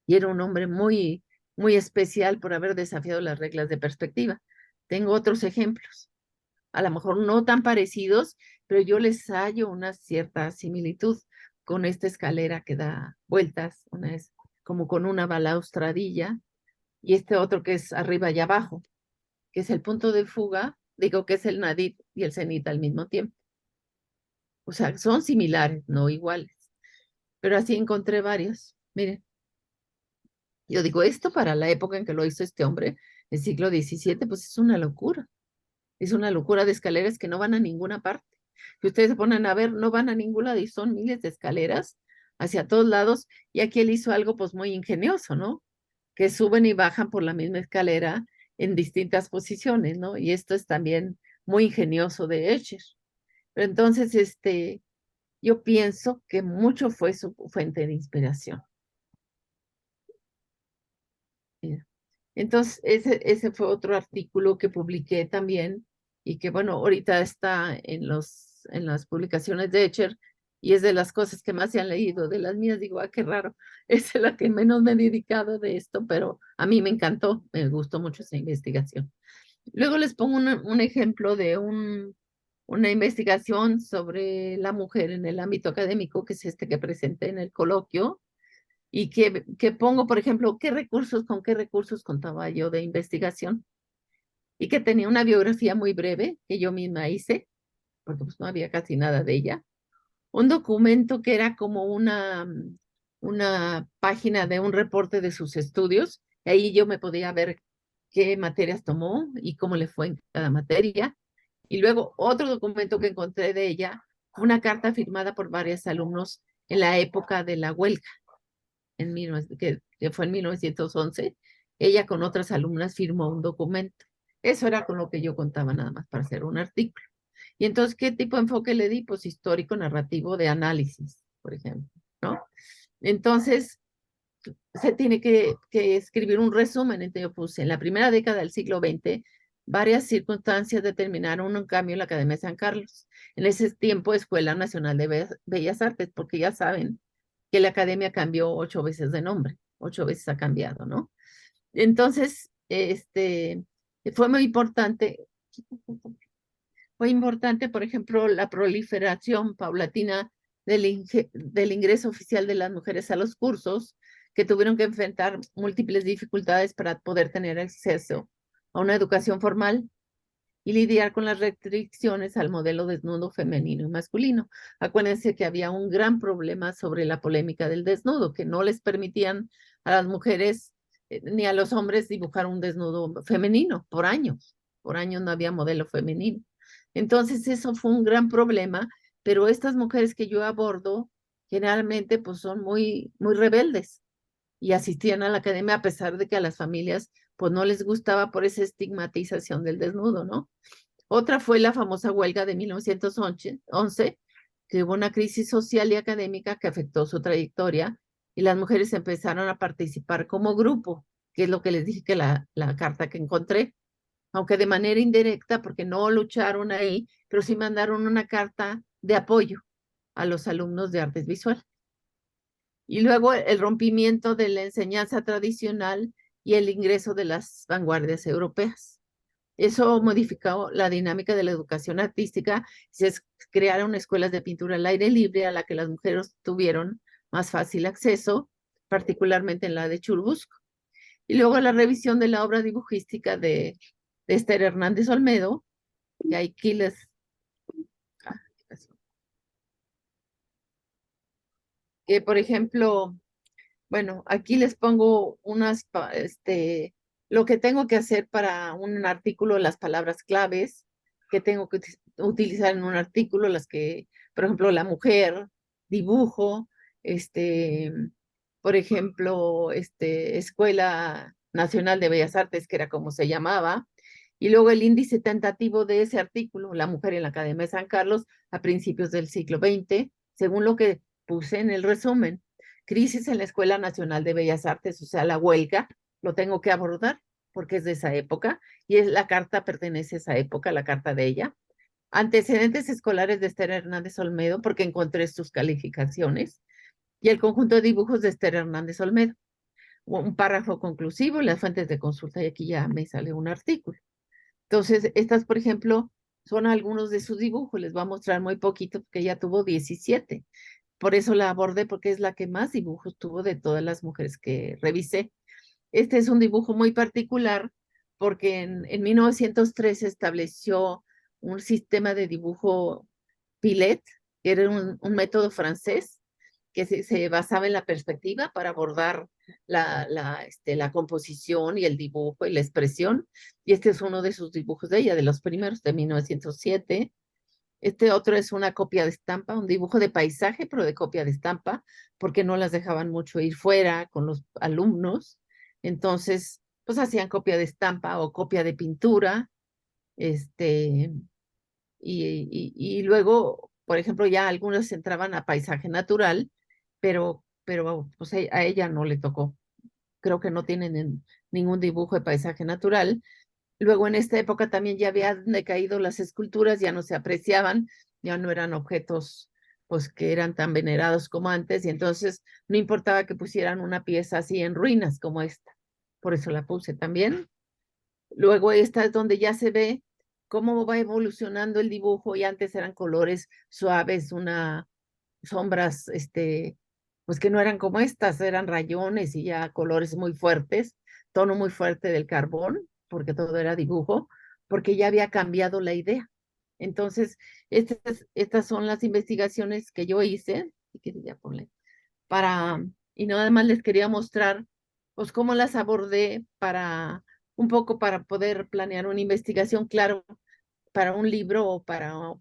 y era un hombre muy, muy especial por haber desafiado las reglas de perspectiva. Tengo otros ejemplos, a lo mejor no tan parecidos, pero yo les hallo una cierta similitud con esta escalera que da vueltas, una es como con una balaustradilla, y este otro que es arriba y abajo, que es el punto de fuga, digo que es el nadir y el cenit al mismo tiempo. O sea, son similares, no iguales. Pero así encontré varios. Miren, yo digo, esto para la época en que lo hizo este hombre, el siglo XVII, pues es una locura. Es una locura de escaleras que no van a ninguna parte. Si ustedes se ponen a ver, no van a ningún lado y son miles de escaleras hacia todos lados. Y aquí él hizo algo pues muy ingenioso, ¿no? Que suben y bajan por la misma escalera en distintas posiciones, ¿no? Y esto es también muy ingenioso de Escher. Pero entonces, yo pienso que mucho fue su fuente de inspiración. Entonces, ese fue otro artículo que publiqué también y que, bueno, ahorita está en las publicaciones de Escher y es de las cosas que más se han leído. De las mías digo, qué raro, es la que menos me he dedicado de esto, pero a mí me encantó, me gustó mucho esa investigación. Luego les pongo un ejemplo de una investigación sobre la mujer en el ámbito académico, que es que presenté en el coloquio, y que pongo, por ejemplo, con qué recursos contaba yo de investigación, y que tenía una biografía muy breve que yo misma hice, porque pues no había casi nada de ella, un documento que era como una página de un reporte de sus estudios, y ahí yo me podía ver qué materias tomó y cómo le fue en cada materia, y luego otro documento que encontré de ella, una carta firmada por varios alumnos en la época de la huelga, que fue en 1911, ella con otras alumnas firmó un documento. Eso era con lo que yo contaba nada más para hacer un artículo. Y entonces, ¿qué tipo de enfoque le di? Pues histórico, narrativo, de análisis, por ejemplo, ¿no? Entonces, se tiene que escribir un resumen. Entonces yo puse, en la primera década del siglo XX, varias circunstancias determinaron un cambio en la Academia de San Carlos. En ese tiempo, Escuela Nacional de Bellas Artes, porque ya saben que la academia cambió 8 veces de nombre, 8 veces ha cambiado, ¿no? Entonces, fue muy importante. Fue importante, por ejemplo, la proliferación paulatina del ingreso oficial de las mujeres a los cursos, que tuvieron que enfrentar múltiples dificultades para poder tener acceso a una educación formal y lidiar con las restricciones al modelo desnudo femenino y masculino. Acuérdense que había un gran problema sobre la polémica del desnudo, que no les permitían a las mujeres ni a los hombres dibujar un desnudo femenino por años. Por años no había modelo femenino. Entonces eso fue un gran problema, pero estas mujeres que yo abordo generalmente pues son muy, muy rebeldes y asistían a la academia a pesar de que a las familias pues no les gustaba por esa estigmatización del desnudo, ¿no? Otra fue la famosa huelga de 1911, que hubo una crisis social y académica que afectó su trayectoria y las mujeres empezaron a participar como grupo, que es lo que les dije que la carta que encontré, aunque de manera indirecta, porque no lucharon ahí, pero sí mandaron una carta de apoyo a los alumnos de artes visuales. Y luego el rompimiento de la enseñanza tradicional y el ingreso de las vanguardias europeas. Eso modificó la dinámica de la educación artística, se crearon escuelas de pintura al aire libre a la que las mujeres tuvieron más fácil acceso, particularmente en la de Churubusco. Y luego la revisión de la obra dibujística de Esther Hernández Olmedo, y aquí les... Que, por ejemplo, bueno, aquí les pongo lo que tengo que hacer para un artículo, las palabras claves que tengo que utilizar en un artículo, las que, por ejemplo, la mujer, dibujo, por ejemplo, Escuela Nacional de Bellas Artes, que era como se llamaba, y luego el índice tentativo de ese artículo, la mujer en la Academia de San Carlos, a principios del siglo XX, según lo que puse en el resumen. Crisis en la Escuela Nacional de Bellas Artes, o sea, la huelga, lo tengo que abordar porque es de esa época y es la carta pertenece a esa época, la carta de ella. Antecedentes escolares de Esther Hernández Olmedo, porque encontré sus calificaciones, y el conjunto de dibujos de Esther Hernández Olmedo. Un párrafo conclusivo, las fuentes de consulta, y aquí ya me sale un artículo. Entonces, estas, por ejemplo, son algunos de sus dibujos, les voy a mostrar muy poquito porque ella tuvo 17. Por eso la abordé, porque es la que más dibujos tuvo de todas las mujeres que revisé. Este es un dibujo muy particular porque en 1903 estableció un sistema de dibujo Pillet, que era un método francés que se basaba en la perspectiva para abordar la composición y el dibujo y la expresión. Y este es uno de sus dibujos de ella, de los primeros, de 1907. Este otro es una copia de estampa, un dibujo de paisaje, pero de copia de estampa, porque no las dejaban mucho ir fuera con los alumnos. Entonces, pues hacían copia de estampa o copia de pintura. Y luego, por ejemplo, ya algunos entraban a paisaje natural, pero pues a ella no le tocó. Creo que no tienen ningún dibujo de paisaje natural. Luego en esta época también ya habían decaído las esculturas, ya no se apreciaban, ya no eran objetos pues que eran tan venerados como antes, y entonces no importaba que pusieran una pieza así en ruinas como esta. Por eso la puse también. Luego esta es donde ya se ve cómo va evolucionando el dibujo, y antes eran colores suaves, sombras, pues que no eran como estas, eran rayones y ya colores muy fuertes, tono muy fuerte del carbón, porque todo era dibujo, porque ya había cambiado la idea. Entonces, estas son las investigaciones que yo hice, y que ya ponle, y nada más les quería mostrar, pues, cómo las abordé un poco para poder planear una investigación, claro, para un libro o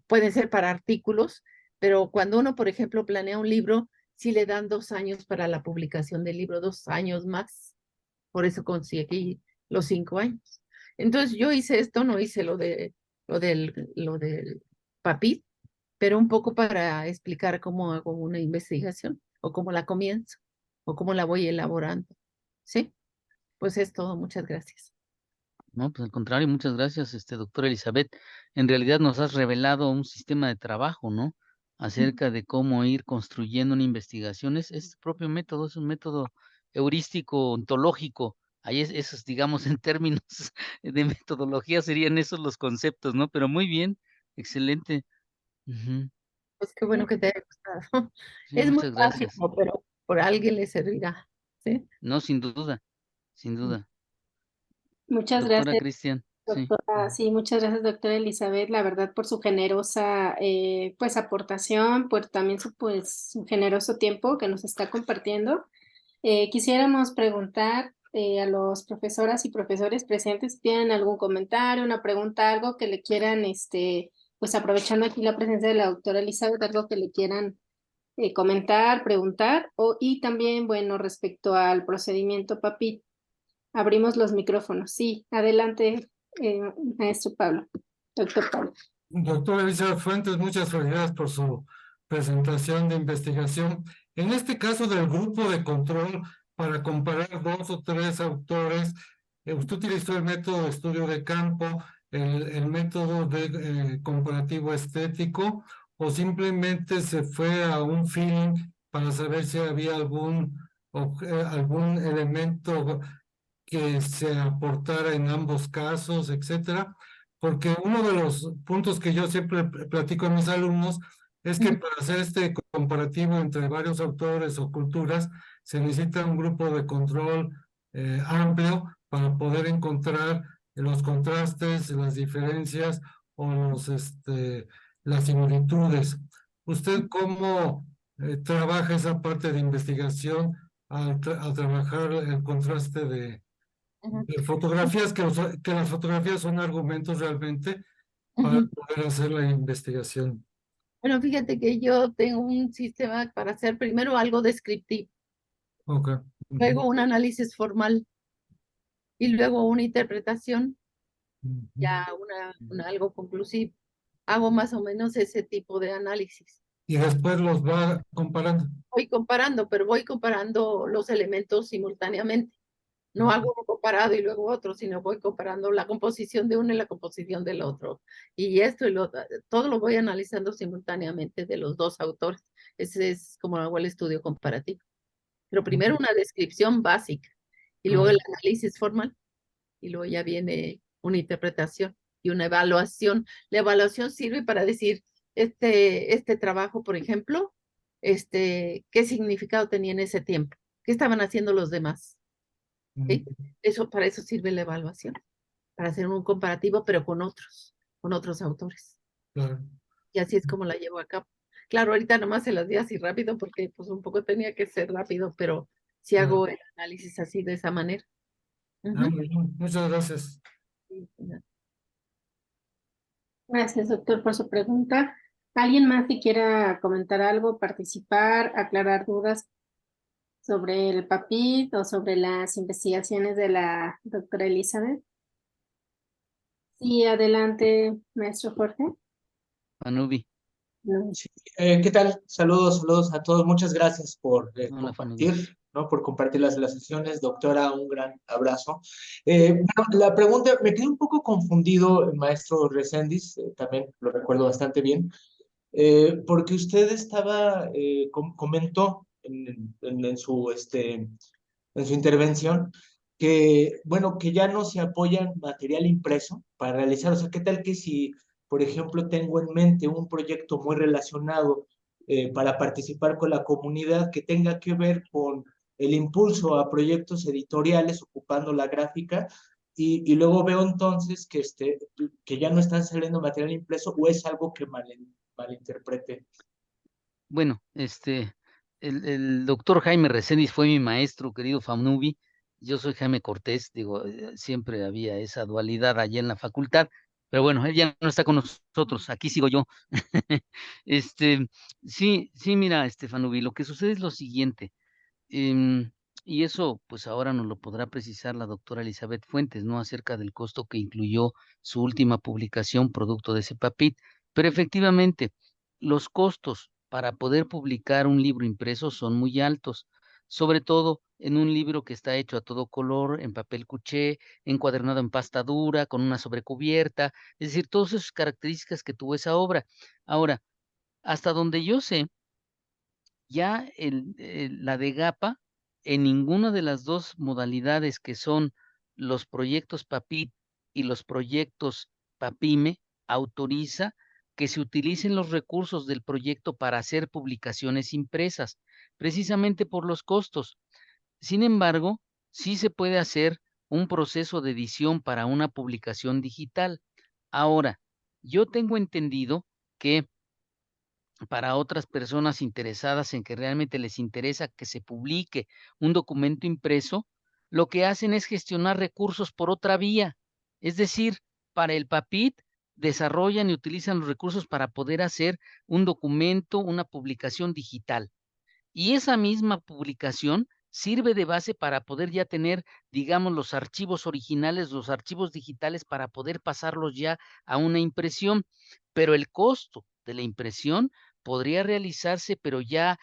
pueden ser para artículos, pero cuando uno, por ejemplo, planea un libro, sí le dan 2 años para la publicación del libro, 2 años más. Por eso conseguí los 5 años. Entonces yo hice esto, no hice lo del papel, pero un poco para explicar cómo hago una investigación o cómo la comienzo o cómo la voy elaborando. ¿Sí? Pues es todo. Muchas gracias. No, pues al contrario, muchas gracias, doctora Elizabeth. En realidad nos has revelado un sistema de trabajo, ¿no? Acerca de cómo ir construyendo una investigación. Es propio método, es un método heurístico, ontológico. Ahí esos, digamos, en términos de metodología serían esos los conceptos, ¿no? Pero muy bien, excelente. Ujú. Pues qué bueno que te haya gustado. Sí, Es muy muchas gracias. básico, pero por alguien le servirá. ¿Sí? No, sin duda, sin duda. Muchas Doctora gracias, Cristian, sí. doctora. Sí, muchas gracias, doctora Elizabeth, la verdad, por su generosa, pues, aportación, por también su generoso tiempo que nos está compartiendo. Quisiéramos preguntar a los profesoras y profesores presentes si tienen algún comentario, una pregunta, algo que le quieran, pues aprovechando aquí la presencia de la doctora Elizabeth, algo que le quieran comentar, preguntar, y también, bueno, respecto al procedimiento PAPIT. Abrimos los micrófonos. Sí, adelante, maestro Pablo, doctor Pablo. Doctora Elizabeth Fuentes, muchas felicidades por su presentación de investigación. En este caso del grupo de control, para comparar 2 o 3 autores, usted utilizó el método de estudio de campo, el método de comparativo estético, o simplemente se fue a un feeling para saber si había algún elemento que se aportara en ambos casos, etcétera. porque uno de los puntos que yo siempre platico a mis alumnos es que para hacer este comparativo entre varios autores o culturas se necesita un grupo de control amplio para poder encontrar los contrastes, las diferencias o las similitudes. ¿Usted cómo trabaja esa parte de investigación al trabajar el contraste de fotografías, que las fotografías son argumentos realmente para Ujú. poder hacer la investigación? Bueno, fíjate que yo tengo un sistema para hacer primero algo descriptivo, Ok. luego un análisis formal y luego una interpretación, ya algo conclusivo. Hago más o menos ese tipo de análisis. Y después los va comparando. Voy comparando, pero voy comparando los elementos simultáneamente. No Ok. hago uno comparado y luego otro, sino voy comparando la composición de uno y la composición del otro. Y esto y lo otro, todo lo voy analizando simultáneamente de los dos autores. Ese es como hago el estudio comparativo. Pero primero una descripción básica y luego el Claro. análisis formal y luego ya viene una interpretación y una evaluación. La evaluación sirve para decir, este trabajo, por ejemplo, ¿qué significado tenía en ese tiempo? ¿Qué estaban haciendo los demás? ¿Sí? Para eso sirve la evaluación, para hacer un comparativo, pero con otros autores. Claro. Y así es como la llevo a cabo. Claro, ahorita nomás se las di así rápido porque pues un poco tenía que ser rápido, pero sí Claro. hago el análisis así de esa manera. Ah, Ujú. muy bien. Muchas gracias. Sí, Gracias, doctor, por su pregunta. ¿Alguien más que quiera comentar algo, participar, aclarar dudas sobre el PAPID o sobre las investigaciones de la doctora Elizabeth? Sí, adelante, maestro Jorge. Fanubi. No. Sí, ¿qué tal? Saludos, saludos a todos. Muchas gracias por Hola, Fanubi. compartir, ¿no? Por compartir las sesiones. Doctora, un gran abrazo. Bueno, la pregunta, me quedé un poco confundido, maestro Reséndiz, también lo recuerdo bastante bien, porque usted estaba, comentó en su intervención que, bueno, que ya no se apoya en material impreso para realizar, o sea, ¿qué tal que si, por ejemplo, tengo en mente un proyecto muy relacionado para participar con la comunidad que tenga que ver con el impulso a proyectos editoriales ocupando la gráfica y luego veo entonces que ya no están saliendo material impreso o es algo que malinterprete? Bueno, el doctor Jaime Reséndiz fue mi maestro, querido Fanubi. Yo soy Jaime Cortés, digo, siempre había esa dualidad allá en la facultad, pero bueno, él ya no está con nosotros, aquí sigo yo. Este, sí, mira, Fanubi, lo que sucede es lo siguiente, em, y eso, pues ahora nos lo podrá precisar la doctora Elizabeth Fuentes, ¿no? Acerca del costo que incluyó su última publicación, producto de ese papit. Pero efectivamente, los costos para poder publicar un libro impreso son muy altos, sobre todo en un libro que está hecho a todo color, en papel cuché, encuadernado en pasta dura, con una sobrecubierta, es decir, todas esas características que tuvo esa obra. Ahora, hasta donde yo sé, ya la de GAPA, en ninguna de las dos modalidades que son los proyectos PAPIT y los proyectos PAPIME, autoriza que se utilicen los recursos del proyecto para hacer publicaciones impresas, precisamente por los costos. Sin embargo, sí se puede hacer un proceso de edición para una publicación digital. Ahora, yo tengo entendido que para otras personas interesadas en que realmente les interesa que se publique un documento impreso, lo que hacen es gestionar recursos por otra vía. Es decir, para el PAPIT desarrollan y utilizan los recursos para poder hacer un documento, una publicación digital. Y esa misma publicación sirve de base para poder ya tener, digamos, los archivos originales, los archivos digitales para poder pasarlos ya a una impresión. Pero el costo de la impresión podría realizarse, pero ya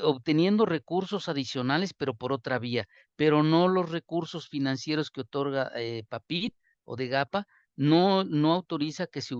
obteniendo recursos adicionales, pero por otra vía, pero no los recursos financieros que otorga PAPIT o de GAPA, no autoriza que se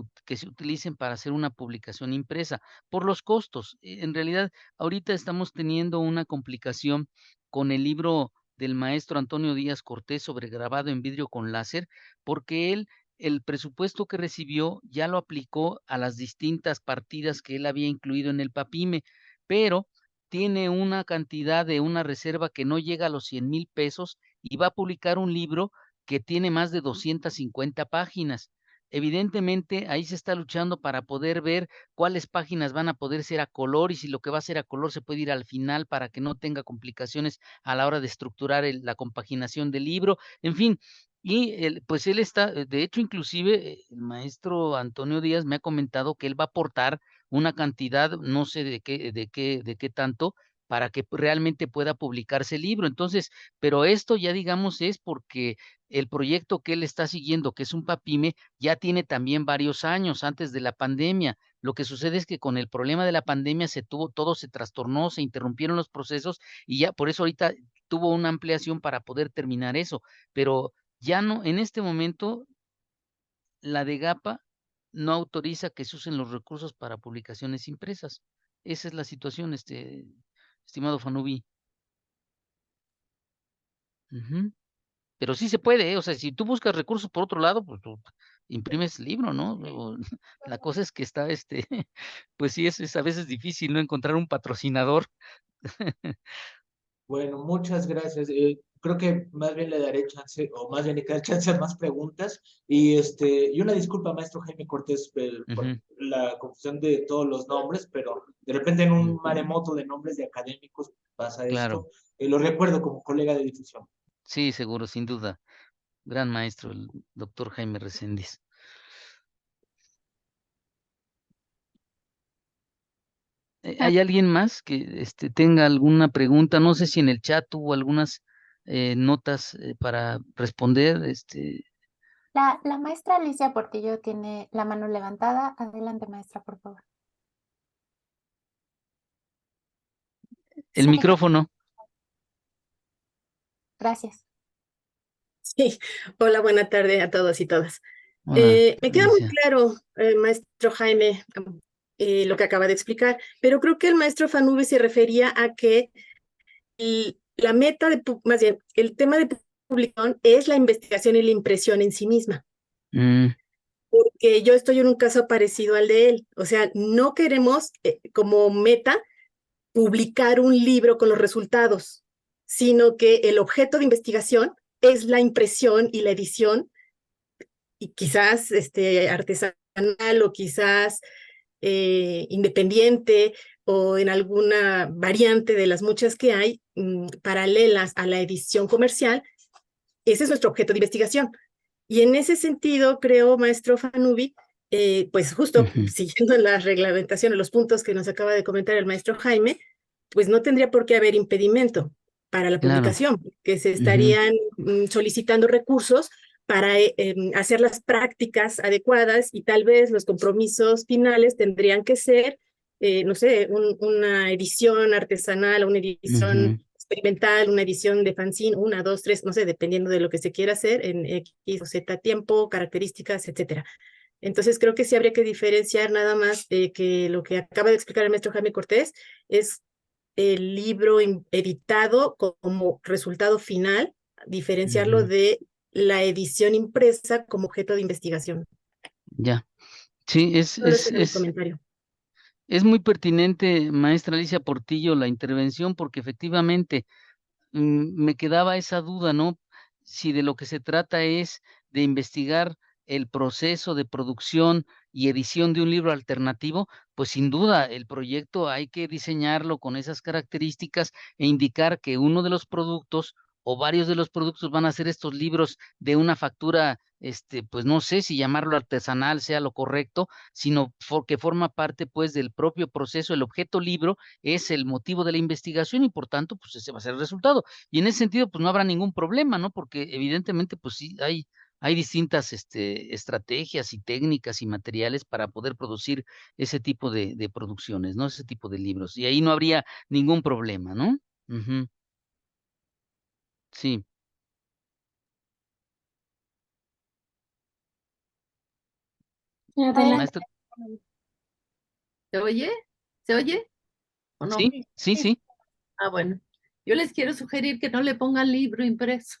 utilicen para hacer una publicación impresa por los costos. En realidad, ahorita estamos teniendo una complicación con el libro del maestro Antonio Díaz Cortés sobre grabado en vidrio con láser, porque él el presupuesto que recibió ya lo aplicó a las distintas partidas que él había incluido en el PAPIME, pero tiene una cantidad de una reserva que no llega a los 100,000 pesos y va a publicar un libro que tiene más de 250 páginas. Evidentemente, ahí se está luchando para poder ver cuáles páginas van a poder ser a color y si lo que va a ser a color se puede ir al final para que no tenga complicaciones a la hora de estructurar la compaginación del libro. En fin, y pues él está, de hecho, inclusive el maestro Antonio Díaz me ha comentado que él va a aportar una cantidad, no sé de qué tanto, para que realmente pueda publicarse el libro. Entonces, pero esto ya digamos es porque el proyecto que él está siguiendo, que es un PAPIME, ya tiene también varios años antes de la pandemia. Lo que sucede es que con el problema de la pandemia todo se trastornó, se interrumpieron los procesos y ya por eso ahorita tuvo una ampliación para poder terminar eso. Pero ya no, en este momento, la DEGAPA no autoriza que se usen los recursos para publicaciones impresas. Esa es la situación, estimado Fanubi. Ujú. Pero sí se puede, o sea, si tú buscas recursos por otro lado, pues tú imprimes el libro, ¿no? La cosa es que está, pues sí, es a veces difícil, ¿no? Encontrar un patrocinador. Bueno, muchas gracias. Creo que más bien le daré chance, o más bien le queda chance a más preguntas. Y una disculpa, maestro Jaime Cortés, por Ujú, la confusión de todos los nombres, pero de repente en un ujú, maremoto de nombres de académicos pasa claro, esto. Lo recuerdo como colega de difusión. sí, seguro, sin duda. Gran maestro, el doctor Jaime Reséndiz. Ah, ¿Hay alguien más que tenga alguna pregunta? No sé si en el chat hubo algunas notas para responder. La maestra Alicia Portillo tiene la mano levantada. Adelante, maestra, por favor. El ¿Se me escucha? micrófono. Gracias. Sí, hola, buena tarde a todos y todas. Hola, Me queda muy Alicia. claro, maestro Jaime, lo que acaba de explicar, pero creo que el maestro Fanubi se refería a que la meta más bien, el tema de publicación es la investigación y la impresión en sí misma, Mm, porque yo estoy en un caso parecido al de él, o sea, no queremos como meta publicar un libro con los resultados, sino que el objeto de investigación es la impresión y la edición y quizás artesanal o quizás independiente o en alguna variante de las muchas que hay paralelas a la edición comercial. Ese es nuestro objeto de investigación. Y en ese sentido, creo, maestro Fanubi, pues justo ujú, siguiendo la reglamentación, los puntos que nos acaba de comentar el maestro Jaime, pues no tendría por qué haber impedimento para la claro. publicación, que se Ujú, estarían solicitando recursos para hacer las prácticas adecuadas y tal vez los compromisos finales tendrían que ser, no sé, una edición artesanal, una edición ujú, experimental, una edición de fanzine, una, dos, tres, no sé, dependiendo de lo que se quiera hacer en X o Z tiempo, características, etcétera. Entonces creo que sí habría que diferenciar nada más de que lo que acaba de explicar el maestro Jaime Cortés es el libro editado como resultado final, diferenciarlo ujú. de la edición impresa como objeto de investigación. Ya. Sí, Solo ese era mi comentario. es muy pertinente, maestra Alicia Portillo, la intervención, porque efectivamente me quedaba esa duda, ¿no? Si de lo que se trata es de investigar el proceso de producción y edición de un libro alternativo, pues sin duda el proyecto hay que diseñarlo con esas características e indicar que uno de los productos o varios de los productos van a ser estos libros de una factura, pues no sé si llamarlo artesanal sea lo correcto, sino que forma parte pues del propio proceso. El objeto libro es el motivo de la investigación y por tanto, pues ese va a ser el resultado. Y en ese sentido, pues no habrá ningún problema, ¿no? Porque evidentemente, pues sí, hay distintas estrategias y técnicas y materiales para poder producir ese tipo de producciones, ¿no? Ese tipo de libros. Y ahí no habría ningún problema, ¿no? Ujú, sí. adelante. Adelante. Maestro, ¿Se oye? ¿Se oye o no? sí, sí, Sí, sí. Ah, bueno. Yo les quiero sugerir que no le pongan libro impreso,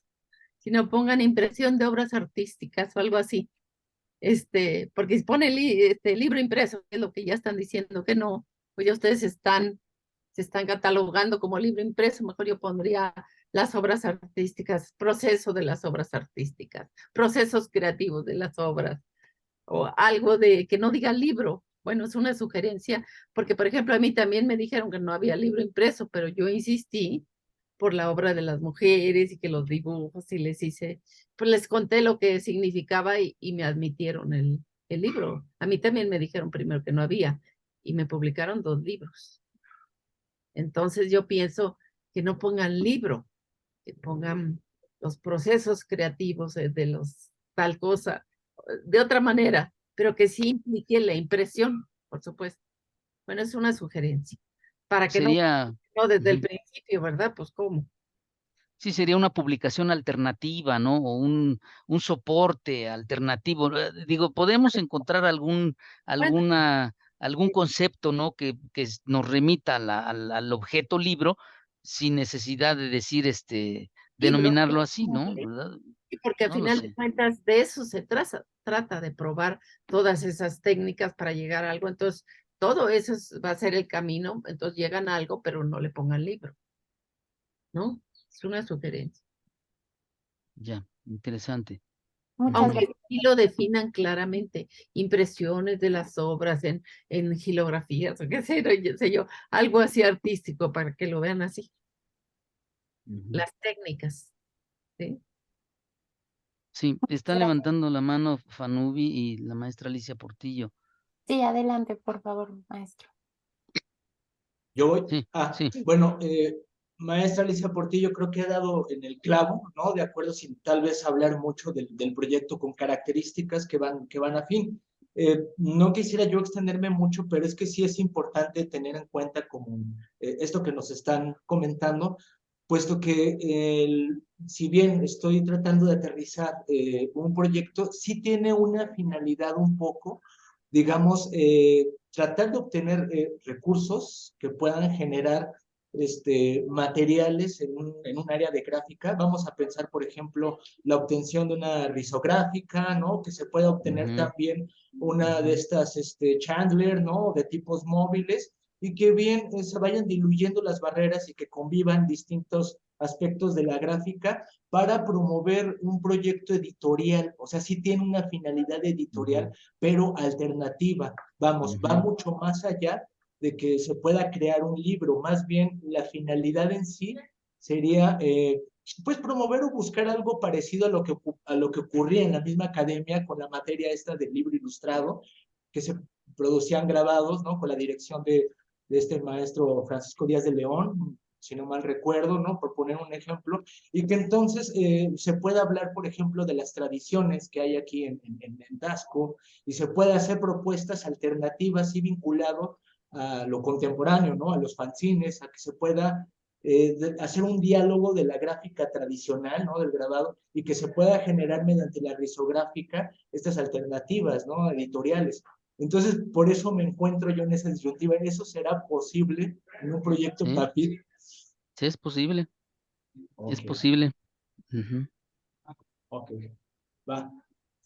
sino pongan impresión de obras artísticas o algo así. porque si pone libro impreso, que es lo que ya están diciendo que no, pues ya ustedes se están catalogando como libro impreso, mejor yo pondría las obras artísticas, proceso de las obras artísticas, procesos creativos de las obras, o algo de que no diga libro. Bueno, es una sugerencia, porque por ejemplo a mí también me dijeron que no había libro impreso, pero yo insistí por la obra de las mujeres y que los dibujos y pues les conté lo que significaba y me admitieron el libro. A mí también me dijeron primero que no había y me publicaron 2 libros. Entonces yo pienso que no pongan libro, que pongan los procesos creativos de los tal cosa, de otra manera, pero que sí implique la impresión, por supuesto. Bueno, es una sugerencia, para que Sería, no desde el ujú, principio, ¿verdad? Pues cómo. sí, sería una publicación alternativa, ¿no? O un soporte alternativo. Digo, podemos encontrar Bueno, algún concepto, ¿no? Que nos remita al objeto libro sin necesidad de decir, libro, denominarlo así, ¿no? ¿Verdad? porque al No lo final de sé. cuentas de eso se trata de probar todas esas técnicas para llegar a algo. Entonces, todo eso va a ser el camino. Entonces llegan a algo, pero no le pongan libro, ¿no? Es una sugerencia. Ya, interesante. Muchas Ujú. Aunque sí lo definan claramente, impresiones de las obras en gilografías, o qué sé yo, algo así artístico para que lo vean así, Ujú. las técnicas, ¿sí? Sí, están gracias. levantando la mano Fanubi y la maestra Alicia Portillo. Sí, adelante, por favor, maestro. Yo voy. Sí, sí. Bueno, maestra Alicia Portillo creo que ha dado en el clavo, ¿no? De acuerdo, sin tal vez hablar mucho del proyecto con características que van a fin. No quisiera yo extenderme mucho, pero es que sí es importante tener en cuenta como esto que nos están comentando, puesto que si bien estoy tratando de aterrizar un proyecto, sí tiene una finalidad un poco, digamos, tratar de obtener recursos que puedan generar materiales en un área de gráfica. Vamos a pensar, por ejemplo, la obtención de una risográfica, ¿no? Que se pueda obtener Ujú. también una de estas Chandler, ¿no? De tipos móviles y que bien se vayan diluyendo las barreras y que convivan distintos aspectos de la gráfica para promover un proyecto editorial. O sea, sí tiene una finalidad editorial, pero alternativa. Vamos, va Ujú. mucho más allá de que se pueda crear un libro. Más bien, la finalidad en sí sería, pues, promover o buscar algo parecido a lo que ocurría en la misma academia con la materia esta del libro ilustrado, que se producían grabados, ¿no? Con la dirección de este maestro Francisco Díaz de León, si no mal recuerdo, ¿no? Por poner un ejemplo, y que entonces se pueda hablar, por ejemplo, de las tradiciones que hay aquí en Tasco, y se pueda hacer propuestas alternativas y vinculado a lo contemporáneo, ¿no? A los fanzines, a que se pueda hacer un diálogo de la gráfica tradicional, ¿no? Del grabado, y que se pueda generar mediante la risográfica estas alternativas, ¿no? Editoriales. Entonces, por eso me encuentro yo en esa disyuntiva. ¿Eso será posible en un proyecto Sí, PAPID? sí es posible, es Ok, posible. Ujú. ok, va.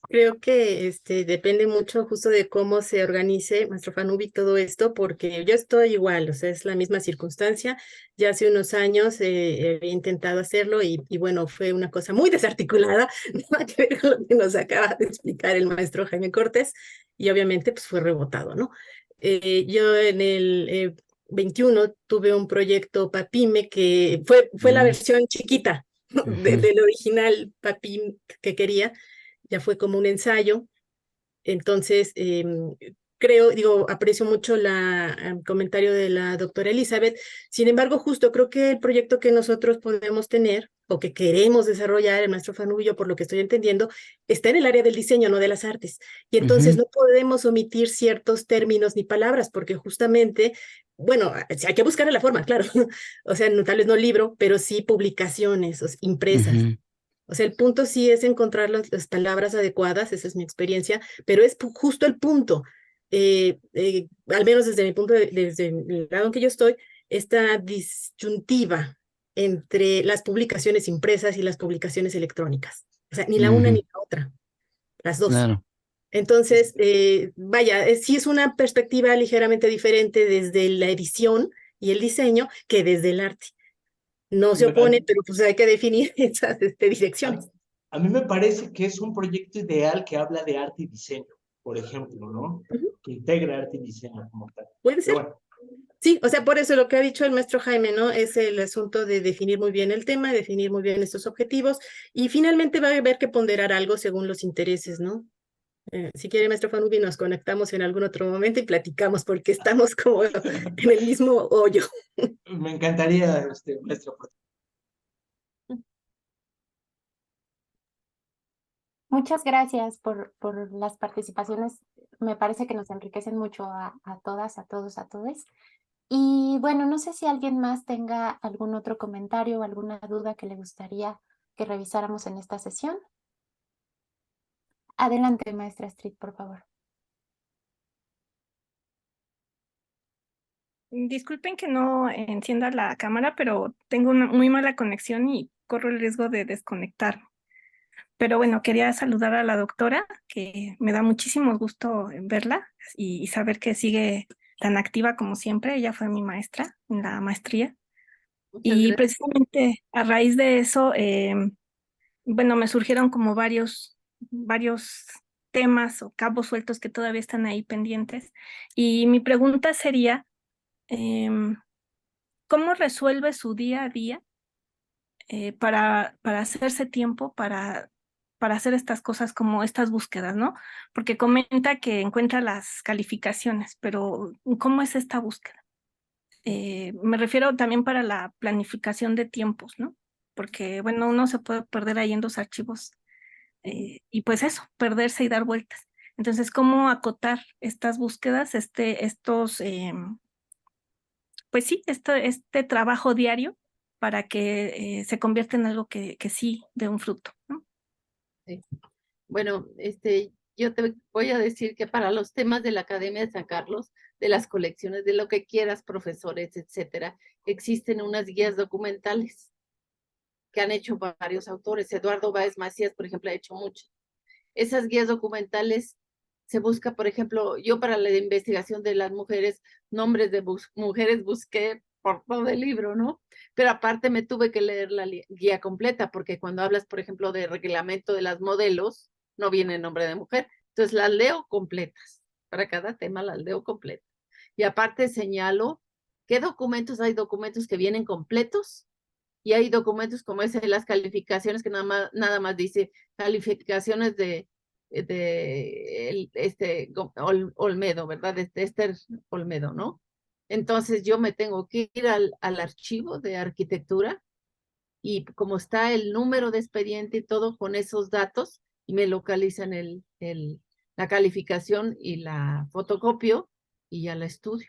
Creo que depende mucho justo de cómo se organice, maestro Fanubi, todo esto, porque yo estoy igual, o sea, es la misma circunstancia. Ya hace unos años he intentado hacerlo y bueno, fue una cosa muy desarticulada, nada que ver con lo que nos acaba de explicar el maestro Jaime Cortés, y obviamente pues fue rebotado, ¿no? Yo en el 21 tuve un proyecto PAPIME que fue la Mm, versión chiquita ujú. del original PAPIM que quería, ya fue como un ensayo. Entonces, aprecio mucho el comentario de la doctora Elizabeth. Sin embargo, justo creo que el proyecto que nosotros podemos tener o que queremos desarrollar, el maestro Fanubio, por lo que estoy entendiendo, está en el área del diseño, no de las artes. Y entonces Ujú. no podemos omitir ciertos términos ni palabras, porque justamente, bueno, hay que buscar la forma, claro. O sea, tal vez no libro, pero sí publicaciones impresas. Ujú. O sea, el punto sí es encontrar las palabras adecuadas, esa es mi experiencia, pero es justo el punto. Al menos desde mi punto, desde el lado en que yo estoy, esta disyuntiva entre las publicaciones impresas y las publicaciones electrónicas. O sea, ni la una Ujú. ni la otra, las dos. Claro. Entonces, vaya, sí es una perspectiva ligeramente diferente desde la edición y el diseño que desde el arte. No se opone, pero pues hay que definir esas direcciones. A mí me parece que es un proyecto ideal que habla de arte y diseño, por ejemplo, ¿no? Que integra arte y diseño como tal. Puede ser. Bueno. Sí, o sea, por eso lo que ha dicho el maestro Jaime, ¿no? Es el asunto de definir muy bien el tema, definir muy bien estos objetivos, y finalmente va a haber que ponderar algo según los intereses, ¿no? Si quiere, maestro Fanubi, nos conectamos en algún otro momento y platicamos, porque estamos como en el mismo hoyo. Me encantaría, maestro. Muchas gracias por las participaciones. Me parece que nos enriquecen mucho a todas, a todos, a todos. Y bueno, no sé si alguien más tenga algún otro comentario o alguna duda que le gustaría que revisáramos en esta sesión. Adelante, maestra Street, por favor. Disculpen que no encienda la cámara, pero tengo una muy mala conexión y corro el riesgo de desconectarme. Pero bueno, quería saludar a la doctora, que me da muchísimo gusto verla y saber que sigue tan activa como siempre. Ella fue mi maestra en la maestría. Y precisamente a raíz de eso, bueno, me surgieron como varios temas o cabos sueltos que todavía están ahí pendientes. Y mi pregunta sería, ¿cómo resuelve su día a día para hacerse tiempo para hacer estas cosas como estas búsquedas, ¿no? Porque comenta que encuentra las calificaciones, pero ¿cómo es esta búsqueda? Me refiero también para la planificación de tiempos, ¿no? Porque, bueno, uno se puede perder ahí en los archivos y pues eso, perderse y dar vueltas. Entonces, ¿cómo acotar estas búsquedas, pues sí, este trabajo diario para que se convierta en algo que sí dé un fruto, ¿no? Sí. Bueno, yo te voy a decir que para los temas de la Academia de San Carlos, de las colecciones, de lo que quieras, profesores, etcétera, existen unas guías documentales que han hecho varios autores. Eduardo Báez Macías, por ejemplo, ha hecho mucho. Esas guías documentales se busca, por ejemplo, yo para la investigación de las mujeres, nombres de mujeres busqué por todo el libro, ¿no? Pero aparte me tuve que leer la guía completa, porque cuando hablas, por ejemplo, de reglamento de las modelos, no viene el nombre de mujer. Entonces las leo completas. Para cada tema las leo completas. Y aparte señalo qué documentos, hay documentos que vienen completos y hay documentos como ese de las calificaciones que nada más dice calificaciones de Olmedo, ¿verdad? De Esther Olmedo, ¿no? Entonces yo me tengo que ir al archivo de arquitectura y como está el número de expediente y todo con esos datos y me localizan la calificación y la fotocopio y ya la estudio.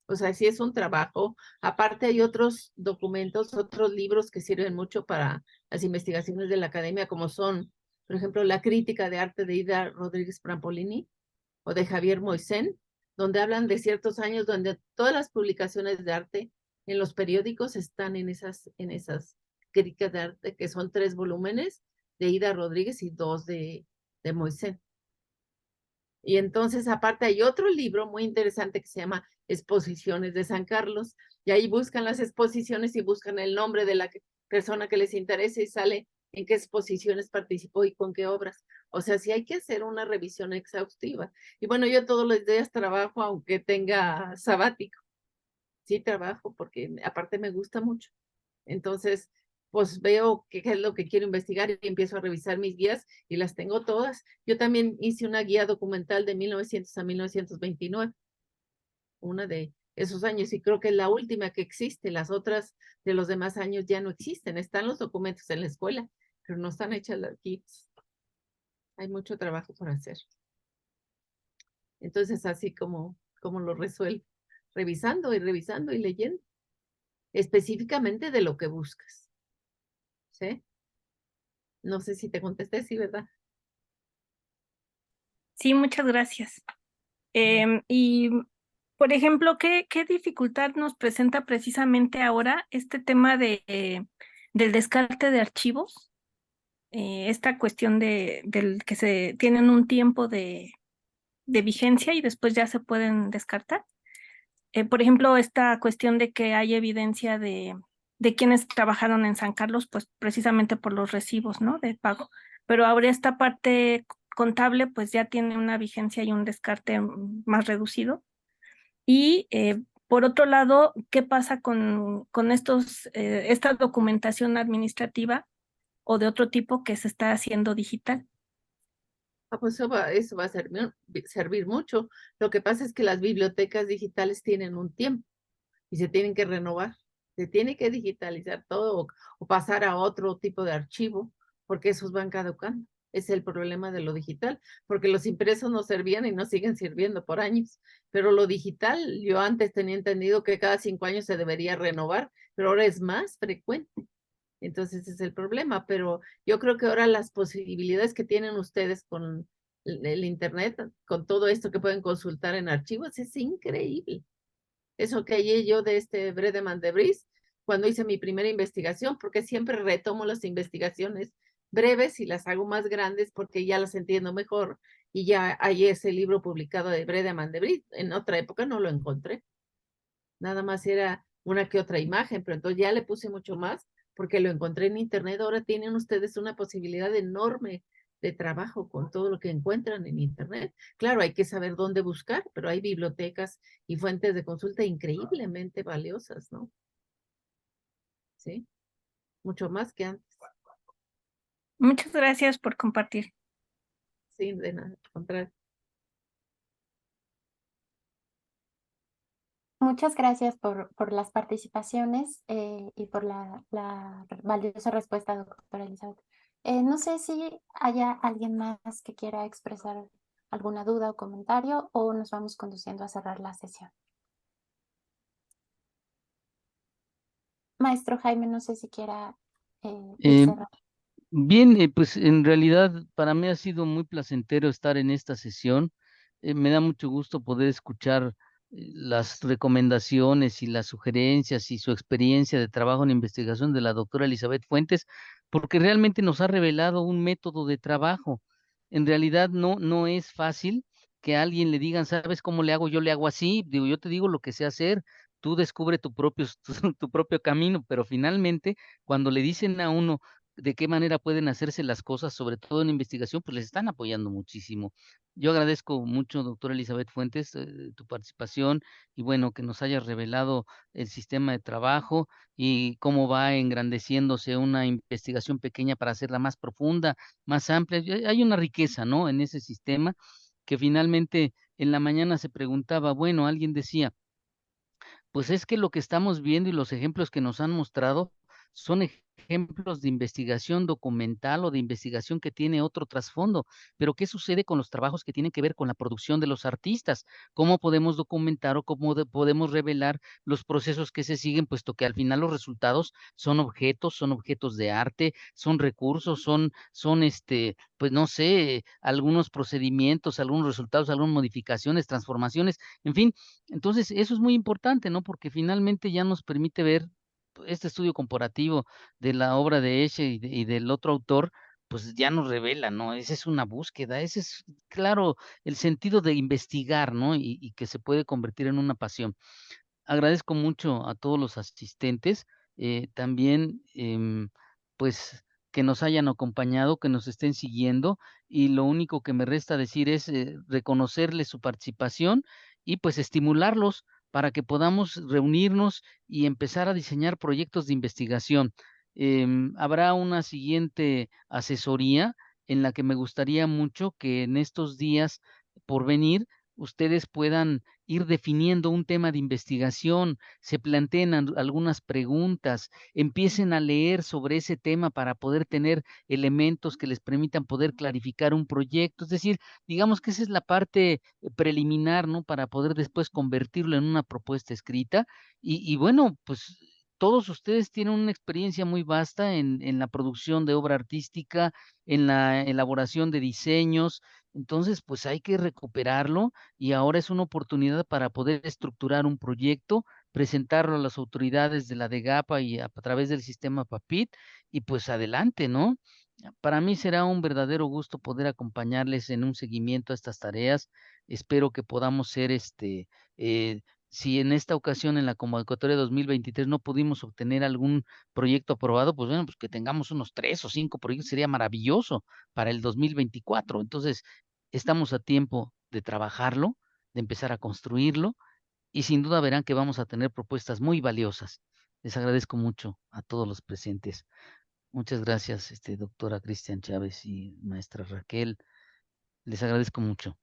O sea, sí es un trabajo. Aparte hay otros documentos, otros libros que sirven mucho para las investigaciones de la academia, como son, por ejemplo, la crítica de arte de Ida Rodríguez Prampolini o de Javier Moisén, donde hablan de ciertos años donde todas las publicaciones de arte en los periódicos están en esas críticas de arte, que son 3 volúmenes de Ida Rodríguez y 2 de Moisén. Y entonces, aparte, hay otro libro muy interesante que se llama Exposiciones de San Carlos, y ahí buscan las exposiciones y buscan el nombre de la persona que les interese y sale en qué exposiciones participó y con qué obras. O sea, sí hay que hacer una revisión exhaustiva. Y bueno, yo todos los días trabajo, aunque tenga sabático. Sí trabajo porque aparte me gusta mucho. Entonces, pues veo qué es lo que quiero investigar y empiezo a revisar mis guías y las tengo todas. Yo también hice una guía documental de 1900 a 1929, una de esos años, y creo que es la última que existe. Las otras de los demás años ya no existen. Están los documentos en la escuela, pero no están hechas las guías. Hay mucho trabajo por hacer. Entonces, así como lo resuelvo, revisando y revisando y leyendo, específicamente de lo que buscas. ¿Sí? No sé si te contesté, sí, ¿verdad? Sí, muchas gracias. Y, por ejemplo, ¿qué dificultad nos presenta precisamente ahora este tema del descarte de archivos? Esta cuestión del que se tienen un tiempo de de vigencia y después ya se pueden descartar. Por ejemplo, esta cuestión de que hay evidencia de quienes trabajaron en San Carlos, pues precisamente por los recibos, ¿no? De pago. Pero ahora esta parte contable, pues ya tiene una vigencia y un descarte más reducido. Y por otro lado, ¿qué pasa con esta documentación administrativa o de otro tipo que se está haciendo digital? Pues eso va a servir mucho. Lo que pasa es que las bibliotecas digitales tienen un tiempo y se tienen que renovar. Se tiene que digitalizar todo o pasar a otro tipo de archivo, porque esos van caducando. Es el problema de lo digital, porque los impresos no servían y no siguen sirviendo por años. Pero lo digital, yo antes tenía entendido que cada 5 años se debería renovar, pero ahora es más frecuente. Entonces ese es el problema, pero yo creo que ahora las posibilidades que tienen ustedes con el internet, con todo esto que pueden consultar en archivos, es increíble. Eso que hallé yo de este Bredeman de Vries, cuando hice mi primera investigación, porque siempre retomo las investigaciones breves y las hago más grandes porque ya las entiendo mejor. Y ya hay ese libro publicado de Bredeman de Vries. En otra época no lo encontré. Nada más era una que otra imagen, pero entonces ya le puse mucho más porque lo encontré en internet. Ahora tienen ustedes una posibilidad enorme de trabajo con todo lo que encuentran en internet. Claro, hay que saber dónde buscar, pero hay bibliotecas y fuentes de consulta increíblemente valiosas, ¿no? Sí, mucho más que antes. Muchas gracias por compartir. Sí, de nada, al contrario. Muchas gracias por las participaciones y por la valiosa respuesta, doctora Elizabeth. No sé si haya alguien más que quiera expresar alguna duda o comentario o nos vamos conduciendo a cerrar la sesión. Maestro Jaime, no sé si quiera ir cerrando. Bien, pues en realidad para mí ha sido muy placentero estar en esta sesión. Me da mucho gusto poder escuchar las recomendaciones y las sugerencias y su experiencia de trabajo en investigación de la doctora Elizabeth Fuentes, porque realmente nos ha revelado un método de trabajo. En realidad no es fácil que a alguien le digan, ¿sabes cómo le hago? Yo le hago así. Digo, yo te digo lo que sé hacer, tú descubre tu propio camino, pero finalmente cuando le dicen a uno de qué manera pueden hacerse las cosas, sobre todo en investigación, pues les están apoyando muchísimo. Yo agradezco mucho, doctora Elizabeth Fuentes, tu participación y bueno, que nos hayas revelado el sistema de trabajo y cómo va engrandeciéndose una investigación pequeña para hacerla más profunda, más amplia. Hay una riqueza, ¿no? En ese sistema que finalmente en la mañana se preguntaba, bueno, alguien decía, pues es que lo que estamos viendo y los ejemplos que nos han mostrado son ejemplos de investigación documental o de investigación que tiene otro trasfondo. Pero ¿qué sucede con los trabajos que tienen que ver con la producción de los artistas? ¿Cómo podemos documentar o cómo podemos revelar los procesos que se siguen, puesto que al final los resultados son objetos de arte, son recursos, pues no sé, algunos procedimientos, algunos resultados, algunas modificaciones, transformaciones, en fin. Entonces, eso es muy importante, ¿no? Porque finalmente ya nos permite ver este estudio comparativo de la obra de Esche y del otro autor, pues ya nos revela, ¿no? Esa es una búsqueda, ese es, claro, el sentido de investigar, ¿no? Y que se puede convertir en una pasión. Agradezco mucho a todos los asistentes, también, pues, que nos hayan acompañado, que nos estén siguiendo, y lo único que me resta decir es, reconocerles su participación y, pues, estimularlos para que podamos reunirnos y empezar a diseñar proyectos de investigación. Habrá una siguiente asesoría en la que me gustaría mucho que en estos días por venir, ustedes puedan ir definiendo un tema de investigación, se planteen algunas preguntas, empiecen a leer sobre ese tema para poder tener elementos que les permitan poder clarificar un proyecto. Es decir, digamos que esa es la parte preliminar, ¿no? Para poder después convertirlo en una propuesta escrita. Y bueno, pues todos ustedes tienen una experiencia muy vasta en la producción de obra artística, en la elaboración de diseños. Entonces, pues hay que recuperarlo y ahora es una oportunidad para poder estructurar un proyecto, presentarlo a las autoridades de la DEGAPA y a través del sistema PAPIT y pues adelante, ¿no? Para mí será un verdadero gusto poder acompañarles en un seguimiento a estas tareas. Espero que podamos ser, si en esta ocasión en la convocatoria 2023 no pudimos obtener algún proyecto aprobado, pues bueno, pues que tengamos unos 3 o 5 proyectos, sería maravilloso para el 2024. Entonces, estamos a tiempo de trabajarlo, de empezar a construirlo, y sin duda verán que vamos a tener propuestas muy valiosas. Les agradezco mucho a todos los presentes. Muchas gracias, doctora Cristian Chávez y maestra Raquel. Les agradezco mucho.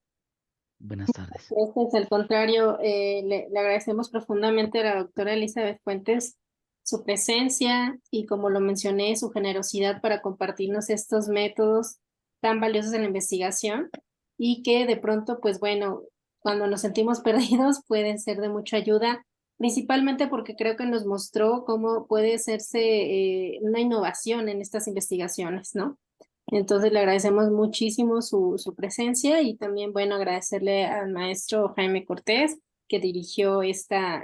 Buenas tardes. Gracias, al contrario, le agradecemos profundamente a la doctora Elizabeth Fuentes su presencia y, como lo mencioné, su generosidad para compartirnos estos métodos tan valiosos en la investigación y que de pronto, pues bueno, cuando nos sentimos perdidos pueden ser de mucha ayuda, principalmente porque creo que nos mostró cómo puede hacerse una innovación en estas investigaciones, ¿no? Entonces le agradecemos muchísimo su presencia y también, bueno, agradecerle al maestro Jaime Cortés, que dirigió esta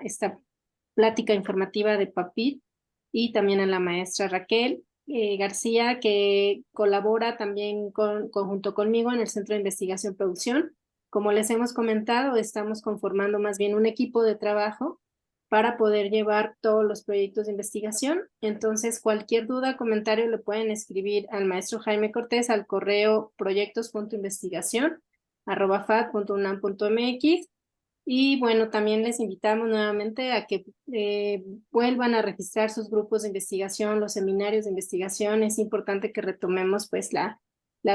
plática informativa de PAPIT, y también a la maestra Raquel García, que colabora también junto conmigo en el Centro de Investigación y Producción. Como les hemos comentado, estamos conformando más bien un equipo de trabajo para poder llevar todos los proyectos de investigación. Entonces, cualquier duda, comentario, le pueden escribir al maestro Jaime Cortés al correo proyectos.investigación@fad.unam.mx. Y bueno, también les invitamos nuevamente a que vuelvan a registrar sus grupos de investigación, los seminarios de investigación. Es importante que retomemos pues la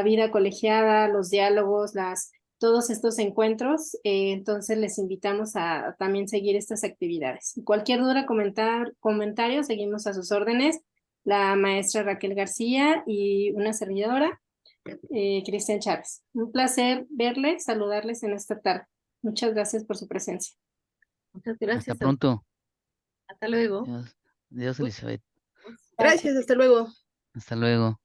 vida colegiada, los diálogos, todos estos encuentros. Entonces les invitamos a también seguir estas actividades. Cualquier duda, comentario, seguimos a sus órdenes. La maestra Raquel García y una servidora, Cristian Chávez. Un placer verles, saludarles en esta tarde. Muchas gracias por su presencia. Muchas gracias. Hasta pronto. Hasta luego. Adiós, Elizabeth. Gracias, hasta luego. Hasta luego.